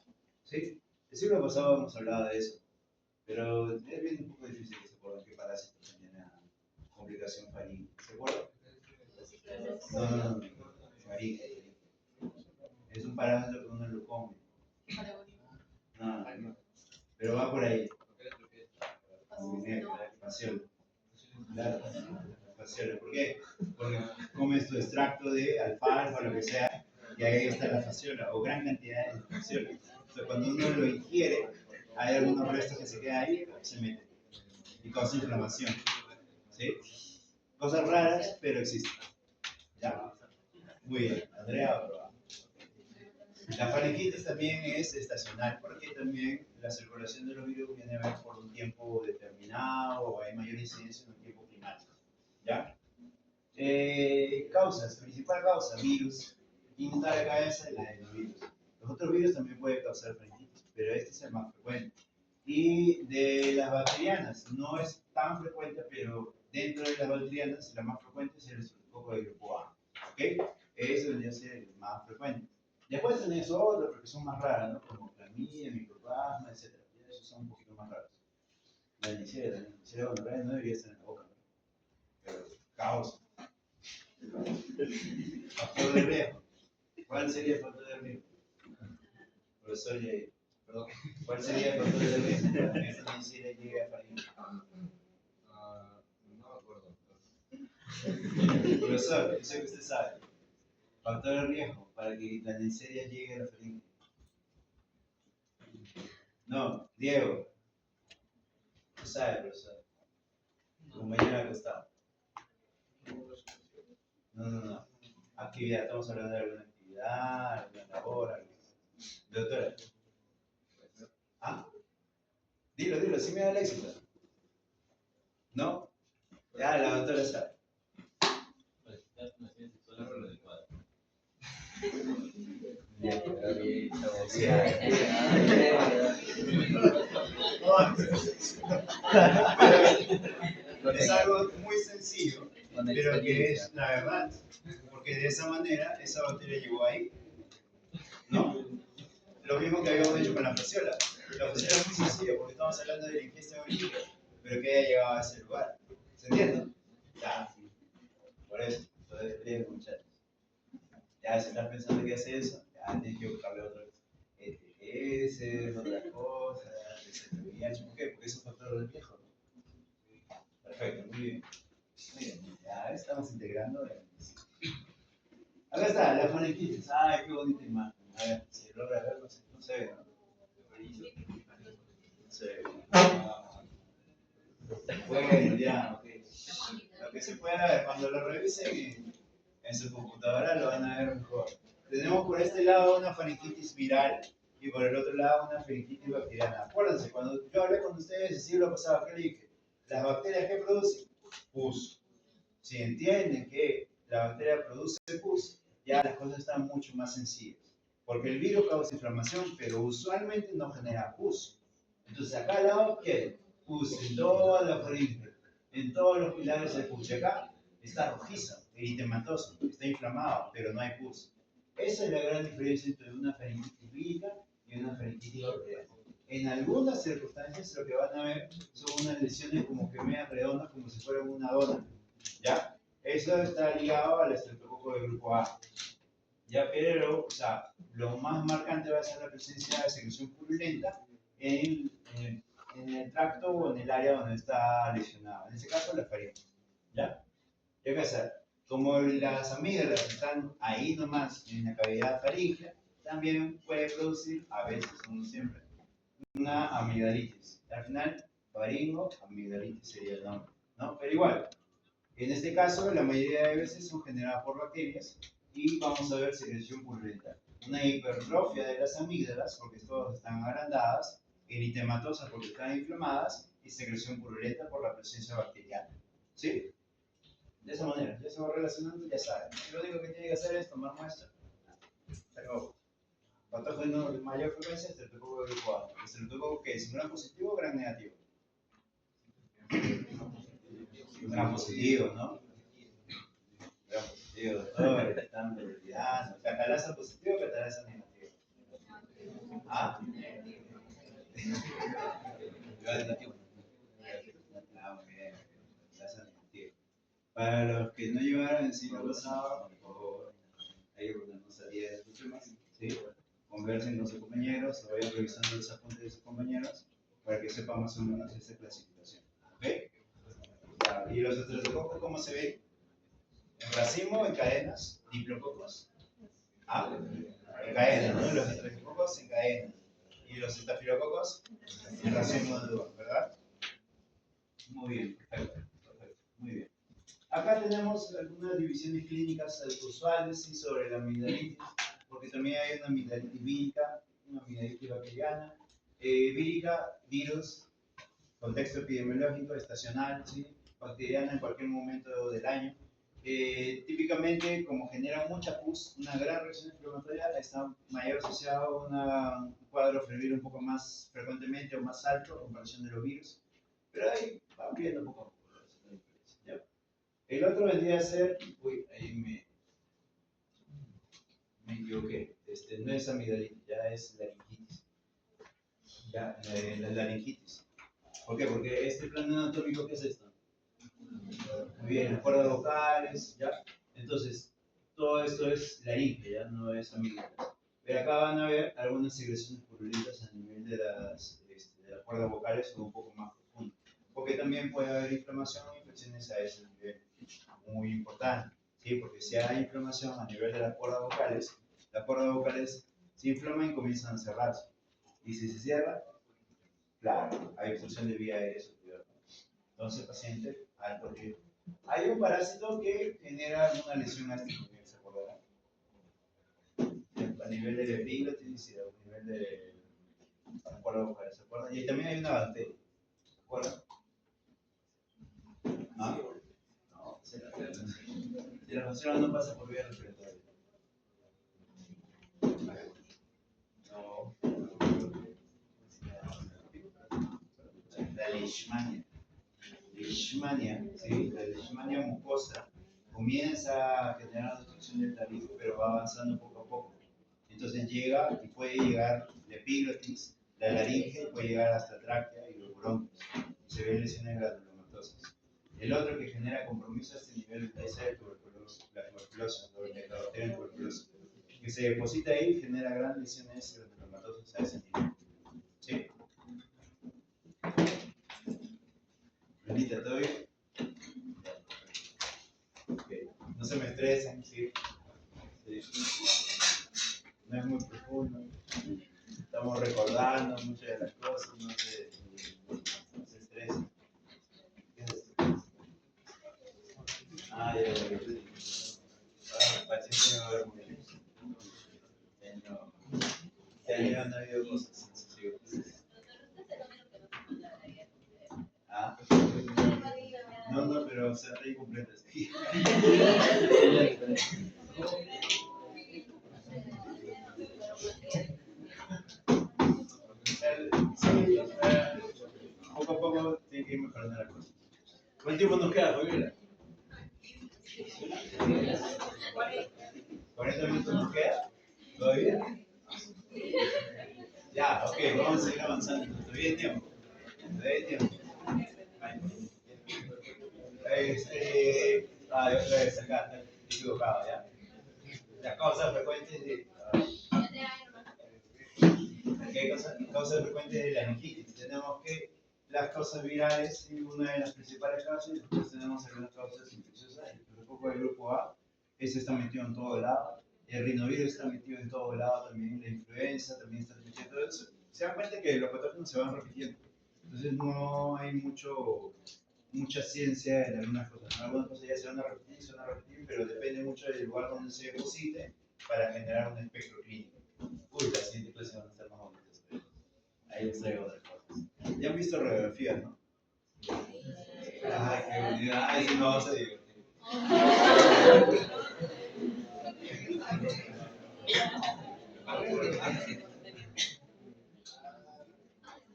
¿Sí? El siglo pasado hemos hablado de eso, pero es bien un poco difícil que se acuerden qué parásito genera complicación faríngea. ¿Se acuerdan? No. Faríngea. Es un parásito que uno lo come. No. Pero va por ahí. La fasciola. Claro, la fasciola. ¿Por qué? Porque comes tu extracto de alfalfa o lo que sea, y ahí está la fasciola, o gran cantidad de fasciola. Entonces, cuando uno lo ingiere, hay algunos restos que se quedan ahí, se meten y causa inflamación. ¿Sí? Cosas raras, pero existen. Ya. Muy bien. Andrea, aprobado. La faringitis también es estacional, porque también la circulación de los virus viene a ver por un tiempo determinado o hay mayor incidencia en un tiempo climático. ¿Ya? Causas, principal causa, virus. Y está la cabeza la de los virus. Los otros virus también pueden causar faringitis, pero este es el más frecuente. Y de las bacterianas, no es tan frecuente, pero dentro de las bacterianas, la más frecuente es el estreptococo de grupo A. ¿Ok? Eso debería ser el más frecuente. Después tenés otros, pero que son más raras, ¿no? Como clamidia, microplasma, etc. Esos son un poquito más raros. La Neisseria, bueno, no debería estar en la boca, ¿no? Pero caos. Factor de riesgo. ¿Cuál sería el factor de riesgo? Profesor Yair. Perdón. ¿Cuál sería el factor de riesgo para que esta Neisseria llegue a faringe? No me acuerdo. Profesor, yo sé que usted sabe. Factor de riesgo para que la Neisseria llegue a la faringe. No, Diego. Tú sabes, profesor. Tu compañero acostado. No. Actividad, estamos hablando de alguna actividad, alguna labor, alguna. Doctora. ¿Ah? Dilo, sí me da el éxito. ¿No? Ya, la doctora sabe. Ya, pero bien, o sea, es algo muy sencillo, pero que es la verdad, porque de esa manera esa bacteria llegó ahí, ¿no? Lo mismo que habíamos hecho con la fasciola. La fasciola es muy sencilla porque estamos hablando de la ingesta de un líquido, pero que haya llegado a ese lugar. ¿Se entiende? Ya, por eso, entonces, bien, muchachos. Ya, si estás pensando que hace eso, ya tienes que buscarle otra ETS, otras cosas, etc. ¿Por qué? Porque es un factor del viejo. Perfecto, muy bien. Muy bien, ya estamos integrando. Acá está, la fonequitis. Ay, qué bonita imagen. A ver, si logra ver, no se ve, ¿no? No se ve. Bueno, ya, ok. Lo que se pueda ver, cuando lo revisen en su computadora lo van a ver mejor. Tenemos por este lado una faringitis viral y por el otro lado una faringitis bacteriana. Acuérdense, cuando yo hablé con ustedes el siglo pasado, ¿qué le dije? Las bacterias que producen pus. Si entienden que la bacteria produce pus, ya las cosas están mucho más sencillas. Porque el virus causa inflamación, pero usualmente no genera pus. Entonces acá al lado, ¿qué? Pus en toda la faringe, en todos los pilares del pus. Y acá está rojiza, eritematosa, está inflamado, pero no hay pus. Esa es la gran diferencia entre una faringitis vírica y una faringitis bacteriana. En algunas circunstancias lo que van a ver son unas lesiones como que medias redondas, como si fueran una dona. ¿Ya? Eso está ligado al estreptococo de grupo A. ¿Ya? Pero, o sea, lo más marcante va a ser la presencia de secreción purulenta en el tracto o en el área donde está lesionado. En este caso, la faringe. ¿Ya? ¿Qué pasa? Como las amígdalas están ahí nomás en la cavidad faríngea, también puede producir, a veces, no siempre, una amigdalitis. Al final, faringo, amigdalitis sería el nombre, ¿no? Pero igual, en este caso, la mayoría de veces son generadas por bacterias y vamos a ver secreción purulenta. Una hipertrofia de las amígdalas, porque todas están agrandadas, eritematosas porque están inflamadas y secreción purulenta por la presencia bacteriana. ¿Sí? De esa manera, ya se va relacionando, ya saben. Lo único que tiene que hacer es tomar muestra. Pero, patógeno de mayor frecuencia, estreptococo de grupo A. ¿Estreptococo qué es? ¿Gran positivo o gran negativo? Gran positivo, ¿no? Gran positivo, doctor, están olvidando. ¿Catalasa positivo o catalasa negativo? ¿Ah? Negativo. Ah, muy bien. Catalasa negativo. Para los que no llevaron el siglo pasado, por favor, hay una salida de estos temas, ¿sí? Conversen con sus compañeros, o vayan revisando los apuntes de sus compañeros para que sepan más o menos esa clasificación. ¿Ok? ¿Y los estreptococos cómo se ven? ¿En racimo, en cadenas? ¿Diplococos? Ah, en cadenas, ¿no? Los estreptococos en cadenas. ¿Y los estafilococos? En racimo de uvas, ¿verdad? Muy bien, perfecto. Muy bien. Acá tenemos algunas divisiones clínicas usuales ¿sí? Sobre la amigdalitis, porque también hay una amigdalitis vírica, una amigdalitis bacteriana. Vírica, virus, contexto epidemiológico, estacional, ¿sí? Bacteriana en cualquier momento del año. típicamente, como genera mucha pus, una gran reacción inflamatoria, está mayor asociado a un cuadro febril un poco más frecuentemente o más alto en comparación de los virus. Pero ahí va viendo poco a poco. ¿Ya? El otro vendría a ser, uy, ahí me equivoqué, no es amigdalitis, ya es laringitis. Ya, la laringitis. ¿Por qué? Porque este plano anatómico, ¿qué es esto? Muy bien, las cuerdas vocales, ¿ya? Entonces, todo esto es laringe, ¿ya? No es amígdalas. Pero acá van a ver algunas secreciones purulentas a nivel de las cuerdas vocales o un poco más profundo. Porque también puede haber inflamación o infecciones a ese nivel muy importante, ¿sí? Porque si hay inflamación a nivel de las cuerdas vocales se inflaman y comienzan a cerrarse. Y si se cierra, claro, hay obstrucción de vía aérea superior. Entonces, paciente, alto riesgo. Hay un parásito que genera una lesión a este nivel, ¿se acordarán? A nivel del epiglotis y a nivel de la cuerda vocal, ¿se acuerdan? Y también hay una bacteria, ¿se acuerdan? ¿Ah? No, se la bacteria no pasa por vía respiratoria. No. La leishmania. Leishmania, ¿sí? La leishmania mucosa comienza a generar obstrucción del tabique, pero va avanzando poco a poco. Entonces llega y puede llegar la epiglotis, la laringe, puede llegar hasta tráquea y los bronquios. Se ven lesiones granulomatosas. El otro que genera compromiso a este nivel es la tuberculosis, la bacteria tuberculosa, que se deposita ahí y genera grandes lesiones granulomatosas a ese nivel. ¿Sí? Renita, ¿todo bien? Okay. No se me estresen, ¿sí? No es muy profundo. Estamos recordando muchas de las cosas, no se estresen. ¿Qué es esto? Ah, ya, ya, ya. El paciente no va a ver muy bien. Ya no ha habido cosas sensibles. Ah, no, pero se está incompleta. Sí. Poco a poco tiene que ir mejorando la cosa. ¿Cuánto tiempo nos queda, Fabiola? 40 minutos nos queda. ¿Todavía? Ya, ok, vamos a seguir avanzando. Todavía hay tiempo. Todavía hay tiempo. Otra vez acá, estoy equivocado, ¿ya? Las causas frecuentes de... ¿Qué causas frecuentes de la meningitis? Tenemos que las causas virales, y una de las principales causas, y después tenemos algunas causas infecciosas. El foco del grupo A, ese está metido en todo lado. El rinovirus está metido en todo lado también. La influenza también está metido en todo eso. Se dan cuenta que los patógenos se van repitiendo. Entonces no hay mucha ciencia en algunas cosas. ¿No? Algunas cosas ya se van a repetir, pero depende mucho del lugar donde se deposite para generar un espectro clínico. Uy, la siguiente clase van a estar más bonitas. Ahí les traigo otras cosas. Ya han visto radiografías, ¿no? Ay, qué bonito. Ay, sí, no vamos a divertir.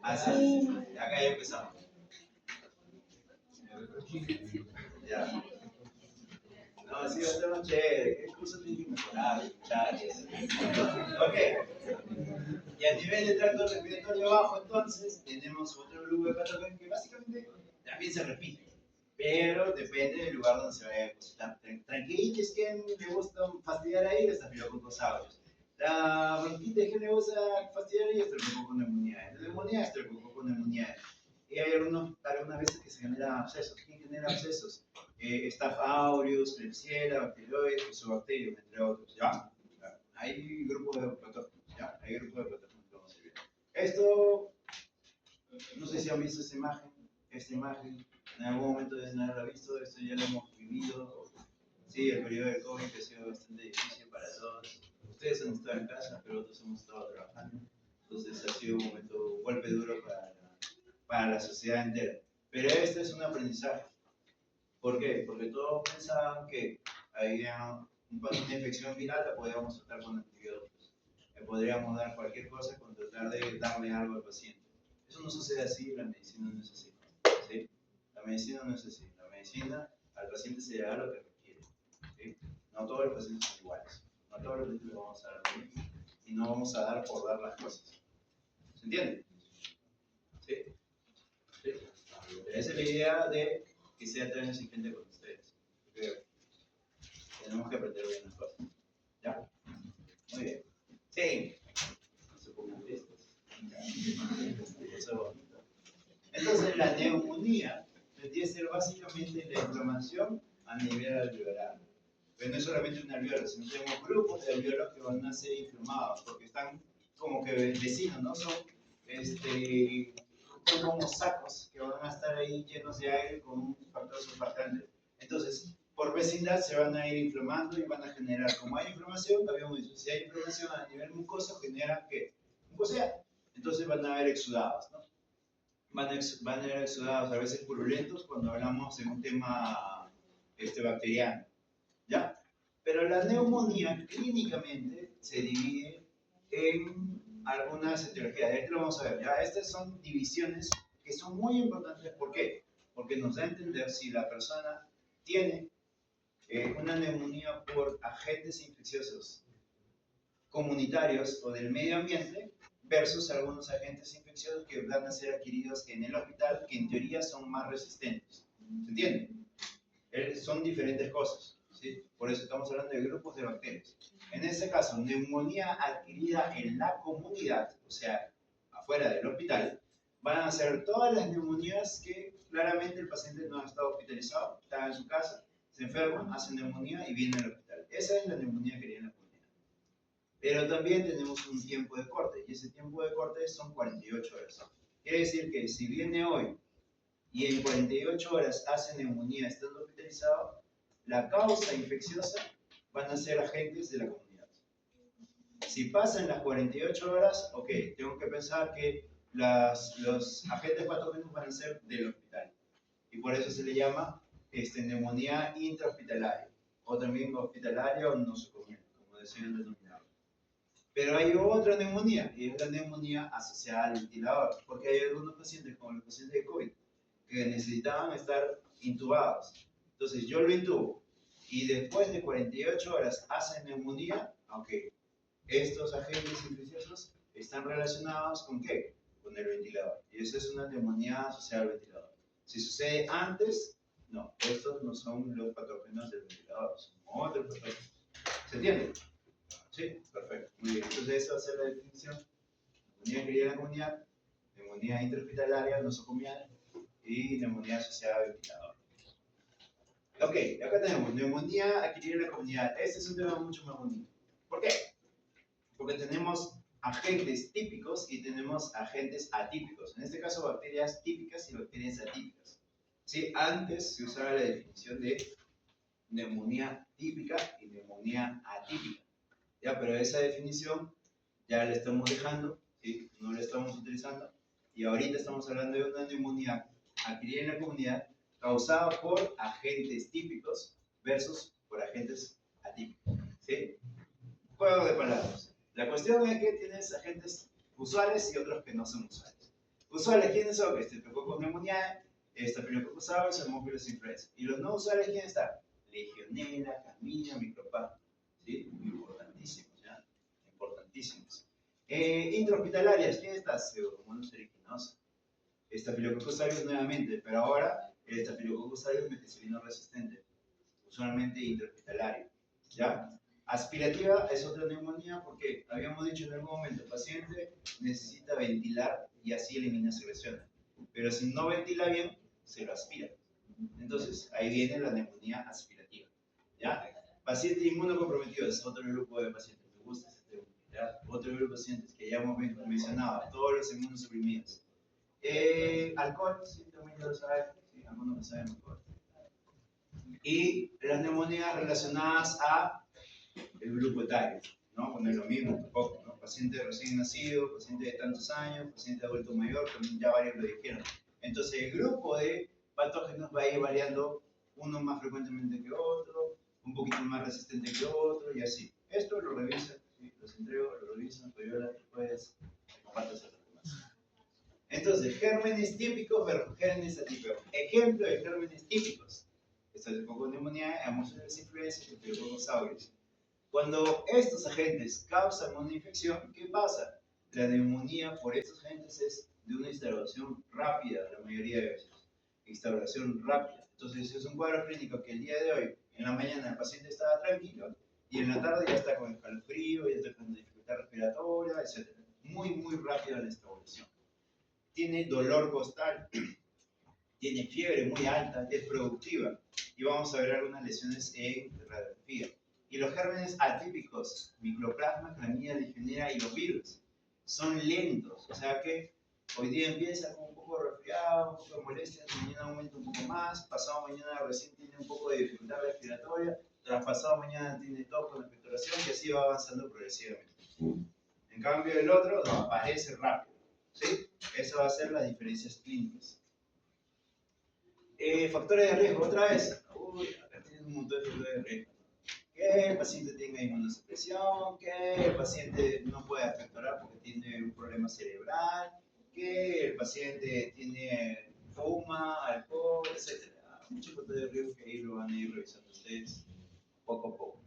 Así, acá ya empezamos. Ya. No, sí, va a estar más chévere. ¿Qué cosas tienen que mejorar, muchachos? Ok. Y a nivel de tracto respiratorio bajo, entonces, tenemos otro grupo de patógenos que básicamente también se repite. Pero depende del lugar donde se vaya a depositar. Tranquilitis, que le gusta fastidiar ahí, estafilococcus aureus. La bronquitis que le gusta fastidiar ahí, estreptococcus pneumoniae. La neumonía, estreptococcus pneumoniae. Y hay algunas veces que se generan abscesos. ¿Quién genera abscesos? Staph aureus, Klebsiella, Bacteroides, Fusobacterium, entre otros. ¿Ya? Hay grupos de patógenos. ¿Ya? Hay grupos de patógenos que vamos a ver. Esto, no sé si han visto esta imagen. En algún momento deben haberla visto. Esto ya lo hemos vivido. Sí, el periodo de COVID que ha sido bastante difícil para todos. Ustedes han estado en casa, pero otros hemos estado trabajando. Entonces ha sido un golpe duro para la sociedad entera. Pero este es un aprendizaje. ¿Por qué? Porque todos pensaban que había una infección viral, la podíamos tratar con antibióticos. Le podríamos dar cualquier cosa con tratar de darle algo al paciente. Eso no sucede así, la medicina no es así. ¿Sí? La medicina no es así. La medicina al paciente se le da lo que requiere. ¿Sí? No todos los pacientes son iguales. No todos los pacientes le vamos a dar lo mismo. Y no vamos a dar por dar las cosas. ¿Se entiende? ¿Sí? ¿Sí? Esa es la idea de que sea tan exigente con ustedes. Porque tenemos que aprender bien las cosas. ¿Ya? Muy bien. Sí. No se pongan tristes. Eso es bonito. Entonces, la neumonía vendría a ser básicamente la inflamación a nivel alveolar. Pero no es solamente un alveolo, sino que tenemos grupos de alveolos que van a ser inflamados porque están como que vecinos, ¿no? Son como sacos que van a estar ahí llenos de aire con un factor surfactante. Entonces, por vecindad se van a ir inflamando y van a generar, como hay inflamación, habíamos dicho, si hay inflamación a nivel mucoso, genera ¿qué? Mucosidad. Entonces van a haber exudados, ¿no? Van a haber exudados a veces purulentos cuando hablamos de un tema bacteriano, ¿ya? Pero la neumonía clínicamente se divide en algunas etiologías. Esto lo vamos a ver, ¿ya? Estas son divisiones que son muy importantes. ¿Por qué? Porque nos da a entender si la persona tiene una neumonía por agentes infecciosos comunitarios o del medio ambiente versus algunos agentes infecciosos que van a ser adquiridos en el hospital, que en teoría son más resistentes. ¿Se entiende? Son diferentes cosas, ¿sí? Por eso estamos hablando de grupos de bacterias. En este caso, neumonía adquirida en la comunidad, o sea, afuera del hospital, van a ser todas las neumonías que claramente el paciente no ha estado hospitalizado, está en su casa, se enferma, hace neumonía y viene al hospital. Esa es la neumonía adquirida en la comunidad. Pero también tenemos un tiempo de corte, y ese tiempo de corte son 48 horas. Quiere decir que si viene hoy y en 48 horas hace neumonía estando hospitalizado, la causa infecciosa van a ser agentes de la comunidad. Si pasan las 48 horas, ok, tengo que pensar que los agentes patógenos van a ser del hospital. Y por eso se le llama neumonía intrahospitalaria, o también hospitalaria o nosocomial, como decían denominado. Pero hay otra neumonía, y es la neumonía asociada al ventilador, porque hay algunos pacientes, como los pacientes de COVID, que necesitaban estar intubados. Entonces yo lo intubo, y después de 48 horas hace neumonía, aunque estos agentes infecciosos están relacionados con ¿qué? Con el ventilador. Y esa es una neumonía asociada al ventilador. Si sucede antes, no, estos no son los patógenos del ventilador, son otros patógenos. ¿Se entiende? Sí, perfecto. Muy bien. Entonces esa va a ser la definición. Neumonía adquirida en la comunidad, neumonía intrahospitalaria, nosocomial y neumonía asociada al ventilador. Ok, acá tenemos neumonía adquirida en la comunidad. Este es un tema mucho más bonito. ¿Por qué? Porque tenemos agentes típicos y tenemos agentes atípicos. En este caso, bacterias típicas y bacterias atípicas. ¿Sí? Antes se usaba la definición de neumonía típica y neumonía atípica. ¿Ya? Pero esa definición ya la estamos dejando, ¿sí? No la estamos utilizando. Y ahorita estamos hablando de una neumonía adquirida en la comunidad causada por agentes típicos versus por agentes atípicos. ¿Sí? Juego de palabras. La cuestión es que tienes agentes usuales y otros que no son usuales. Usuales, ¿quiénes son? Streptococcus pneumoniae, Staphylococcus aureus, Haemophilus influenza. Y los no usuales, ¿quiénes están? Legionela, Camilia, Micropatho. ¿Sí? Importantísimos, ¿ya? Importantísimos. Intrahospitalarias, ¿quién está? Pseudomonas aeruginosa. Staphylococcus aureus nuevamente, pero ahora el Staphylococcus aureus meticilino resistente. Usualmente intrahospitalario, ¿ya? Aspirativa es otra neumonía porque habíamos dicho en algún momento, el paciente necesita ventilar y así elimina secreciones. Pero si no ventila bien, se lo aspira. Entonces, ahí viene la neumonía aspirativa. ¿Ya? Paciente inmunocomprometido es otro grupo de pacientes. Me gusta ese tema. ¿Ya? Otro grupo de pacientes que ya hemos mencionado, todos los inmunosuprimidos. Alcohol, sí, también ya lo saben. Sí, algunos lo saben mejor. Y las neumonías relacionadas a el grupo etario, ¿no? Bueno, es lo mismo tampoco, ¿no? Paciente recién nacido, paciente de tantos años, paciente adulto mayor, también ya varios lo dijeron. Entonces el grupo de patógenos va a ir variando uno más frecuentemente que otro, un poquito más resistente que otro y así. Esto lo revisan, ¿sí? Los entrego, lo revisan, Toyola, después compartes otros demás. Entonces, gérmenes típicos versus gérmenes atípicos. Ejemplo de gérmenes típicos. Estafilococcus pneumoniae, Haemophilus influenzae, Staphylococcus aureus. Cuando estos agentes causan una infección, ¿qué pasa? La neumonía por estos agentes es de una instauración rápida, la mayoría de veces. Instauración rápida. Entonces, es un cuadro clínico que el día de hoy, en la mañana, el paciente estaba tranquilo y en la tarde ya está con escalofrío, ya está con dificultad respiratoria, etc. Muy rápida la instauración. Tiene dolor costal, tiene fiebre muy alta, es productiva. Y vamos a ver algunas lesiones en radiografía. Y los gérmenes atípicos, micoplasma, clamida, legionera y los virus, son lentos. O sea que hoy día empieza con un poco resfriado, un poco de molestias, mañana aumenta un poco más, pasado mañana recién tiene un poco de dificultad respiratoria, tras pasado mañana tiene tos con expectoración y así va avanzando progresivamente. En cambio el otro no, aparece rápido. ¿Sí? Esa va a ser las diferencias clínicas. Factores de riesgo, otra vez. Uy, acá tienes un montón de factores de riesgo. Que el paciente tenga inmunosupresión, que el paciente no puede afectar porque tiene un problema cerebral, que el paciente fuma, alcohol, etc. Muchos factores de riesgo que ahí lo van a ir revisando ustedes poco a poco.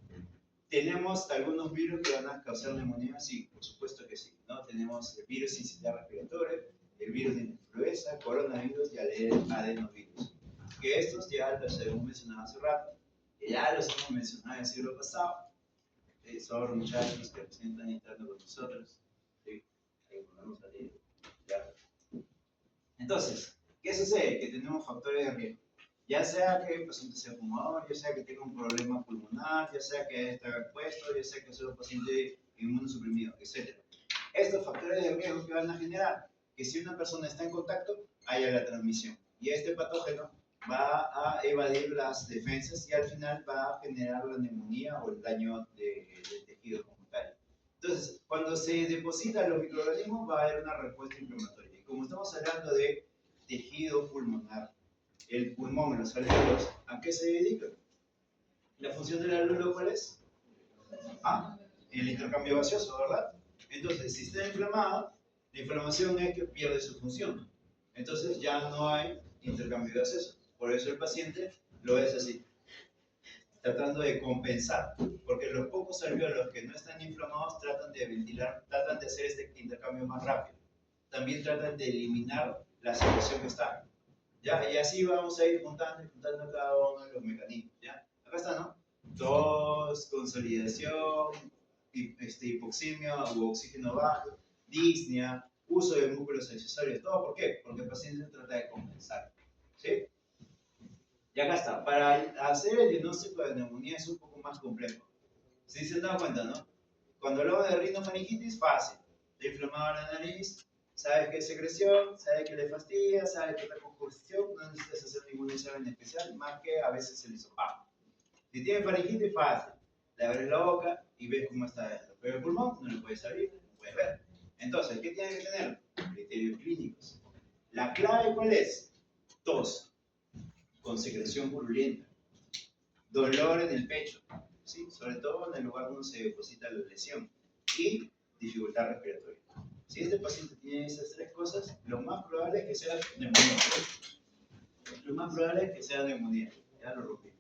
¿Tenemos algunos virus que van a causar neumonía? Sí, por supuesto que sí, ¿no? Tenemos el virus sincitial respiratorio, el virus de influenza, coronavirus y adenovirus. Que estos ya los hemos mencionado hace rato, que ya los hemos mencionado en el siglo pasado. Son los muchachos que recién están entrando con nosotros. ¿Sí? Ahí podemos salir. Ya. Entonces, ¿qué sucede? Que tenemos factores de riesgo. Ya sea que el paciente sea fumador, ya sea que tenga un problema pulmonar, ya sea que esté expuesto, ya sea que sea un paciente inmunosuprimido, etc. Estos factores de riesgo que van a generar que si una persona está en contacto, haya la transmisión. Y este patógeno va a evadir las defensas y al final va a generar la neumonía o el daño del tejido como tal. Entonces, cuando se depositan los microorganismos, va a haber una respuesta inflamatoria. Y como estamos hablando de tejido pulmonar, el pulmón, los alvéolos, ¿a qué se dedican? ¿La función del alvéolo cuál es? El intercambio gaseoso, ¿verdad? Entonces, si está inflamado, la inflamación es que pierde su función. Entonces ya no hay intercambio gaseoso. Por eso el paciente lo es así, tratando de compensar, porque los pocos alvéolos que no están inflamados tratan de ventilar, tratan de hacer este intercambio más rápido. También tratan de eliminar la situación que está. ¿Ya? Y así vamos a ir juntando cada uno de los mecanismos. ¿Ya? Acá está, ¿no? Tos, consolidación, hipoxemia u oxígeno bajo, disnea, uso de músculos accesorios, ¿todo por qué? Porque el paciente trata de compensar. ¿Sí? Y acá está, para hacer el diagnóstico de neumonía es un poco más complejo. ¿Sí se han dado cuenta, no? Cuando hablamos de rinofaringitis, fácil. Está inflamada la nariz, sabes que es secreción, sabes que le fastidia, sabes que es la composición, no necesitas hacer ningún examen especial, más que a veces el hisopado. Si tienes faringitis, fácil. Le abres la boca y ves cómo está esto. Pero el pulmón no lo puedes abrir, no puedes ver. Entonces, ¿qué tienes que tener? Criterios clínicos. La clave, ¿cuál es? Tos, con secreción purulenta, dolor en el pecho, ¿sí? Sobre todo en el lugar donde se deposita la lesión, y dificultad respiratoria. Si este paciente tiene esas tres cosas, lo más probable es que sea neumonía. Lo más probable es que sea neumonía. Ya lo rompí.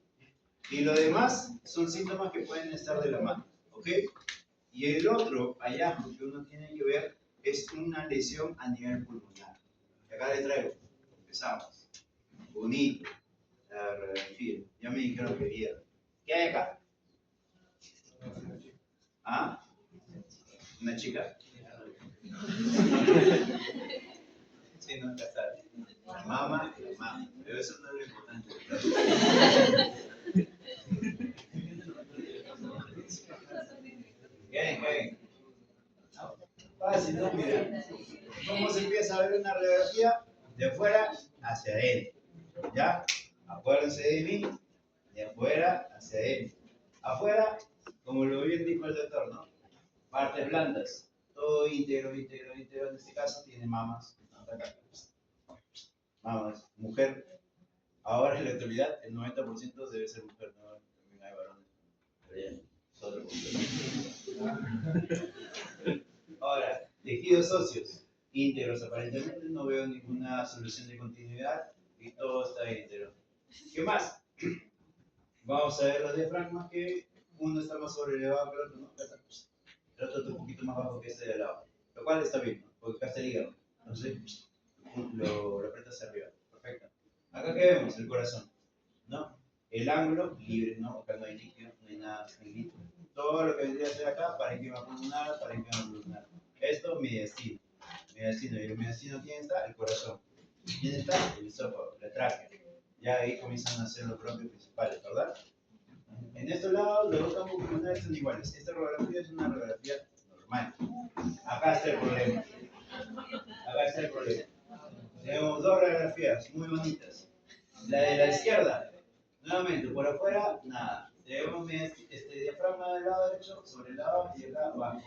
Y lo demás son síntomas que pueden estar de la mano, ¿ok? Y el otro hallazgo que uno tiene que ver es una lesión a nivel pulmonar. Y acá le traigo, empezamos. Bonito, la radiografía. Ya me dijeron que vieron. ¿Qué hay acá? ¿Ah? ¿Una chica? Sí, no, acá está. Mama, pero eso no es lo importante. ¿Qué? Fácil, ¿no? Mira. ¿Cómo se empieza a ver una radiografía? De afuera hacia adentro. ¿Ya? Acuérdense de mí. De afuera hacia adentro. Afuera, como lo bien dijo el doctor, ¿no? Partes blandas. Todo íntegro. En este caso tiene mamas. Mamas. Mujer. Ahora en la actualidad el 90% debe ser mujer, ¿no? También hay varones. Pero ya, es otro punto. Ahora, tejidos óseos íntegros aparentemente, no veo ninguna solución de continuidad y todo está íntegro. ¿Qué más? Vamos a ver los diafragmas que uno está más sobrelevado que el otro, ¿no? El otro está un poquito más bajo que este de al lado, lo cual está bien, ¿no? Porque acá está el hígado, entonces lo aprietas hacia arriba, perfecto. Acá que vemos el corazón, ¿no? El ángulo libre, ¿no? Acá no hay líquido, no hay nada, no hay líquido. Todo lo que vendría a ser acá, parénquima pulmonar, parénquima pulmonar. Esto, mi destino. Mi destino, y el destino, ¿quién está? El corazón. ¿Quién está? El esófago, la tráquea. Ya ahí comienzan a ser los bronquios principales, ¿verdad? En estos lados, los dos campos pulmonares son iguales. Esta radiografía es una radiografía normal. Acá está el problema. Acá está el problema. Tenemos dos radiografías muy bonitas. La de la izquierda, nuevamente, por afuera, nada. Tenemos este diafragma del lado derecho sobre el lado y acá abajo.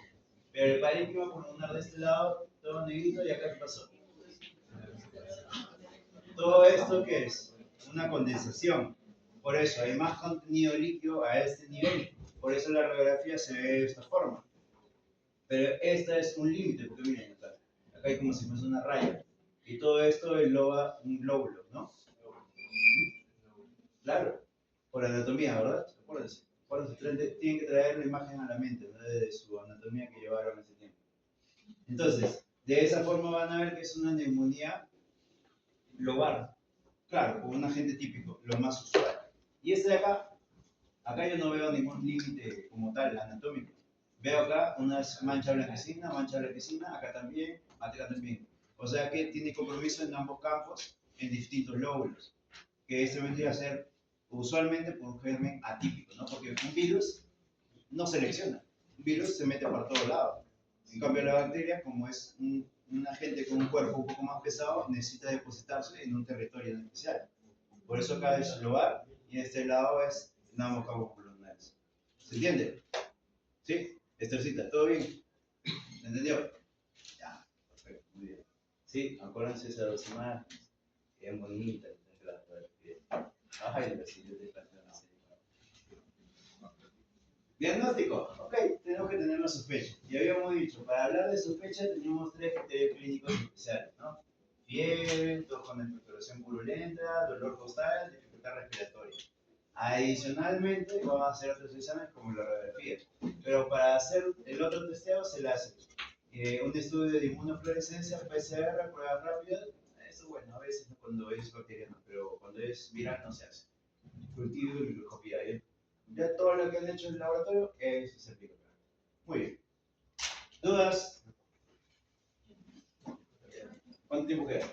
Pero el parénquima pulmonar de este lado, todo negrito, y acá ¿qué pasó? Todo esto, ¿qué es? Una condensación. Por eso hay más contenido líquido a este nivel. Por eso la radiografía se ve de esta forma. Pero esta es un límite, porque miren, acá hay como si fuese una raya. Y todo esto engloba un glóbulo, ¿no? Claro, por anatomía, ¿verdad? Acuérdense. Tienen que traer la imagen a la mente, ¿no? De su anatomía que llevaron ese tiempo. Entonces, de esa forma van a ver que es una neumonía lobar. Claro, con un agente típico, lo más usual. Y este de acá, acá yo no veo ningún límite como tal anatómico. Veo acá una mancha blanquecina, acá también, acá también. O sea que tiene compromiso en ambos campos, en distintos lóbulos. Que este vendría a ser usualmente por un germen atípico, ¿no? Porque un virus no selecciona. Un virus se mete por todos lados. En cambio, la bacteria, como es un agente con un cuerpo un poco más pesado, necesita depositarse en un territorio en especial. Por eso acá es lobar y este lado es ambos campos pulmonares. ¿Se entiende? ¿Sí? Estercita, ¿todo bien? ¿Me entendió? Ya, perfecto, muy bien. Sí, acuérdense esas 2 semanas, bien bonitas. Ay, la siguiente clase van a ser. Diagnóstico, ok, tenemos que tener la sospecha. Y habíamos dicho, para hablar de sospecha tenemos 3 criterios clínicos especiales, ¿no? Fiebre, tos con expectoración purulenta, dolor costal, dificultad respiratoria. Adicionalmente, vamos a hacer otros exámenes como la radiografía. Pero para hacer el otro testeo se le hace un estudio de inmunofluorescencia, PCR, pruebas rápidas. Eso, bueno, a veces cuando es bacteriano, pero cuando es viral no se hace. Cultivo y microscopía, ¿bien? Ya todo lo que han hecho en el laboratorio, eso se aplica. Muy bien. ¿Dudas? ¿Cuánto tiempo queda?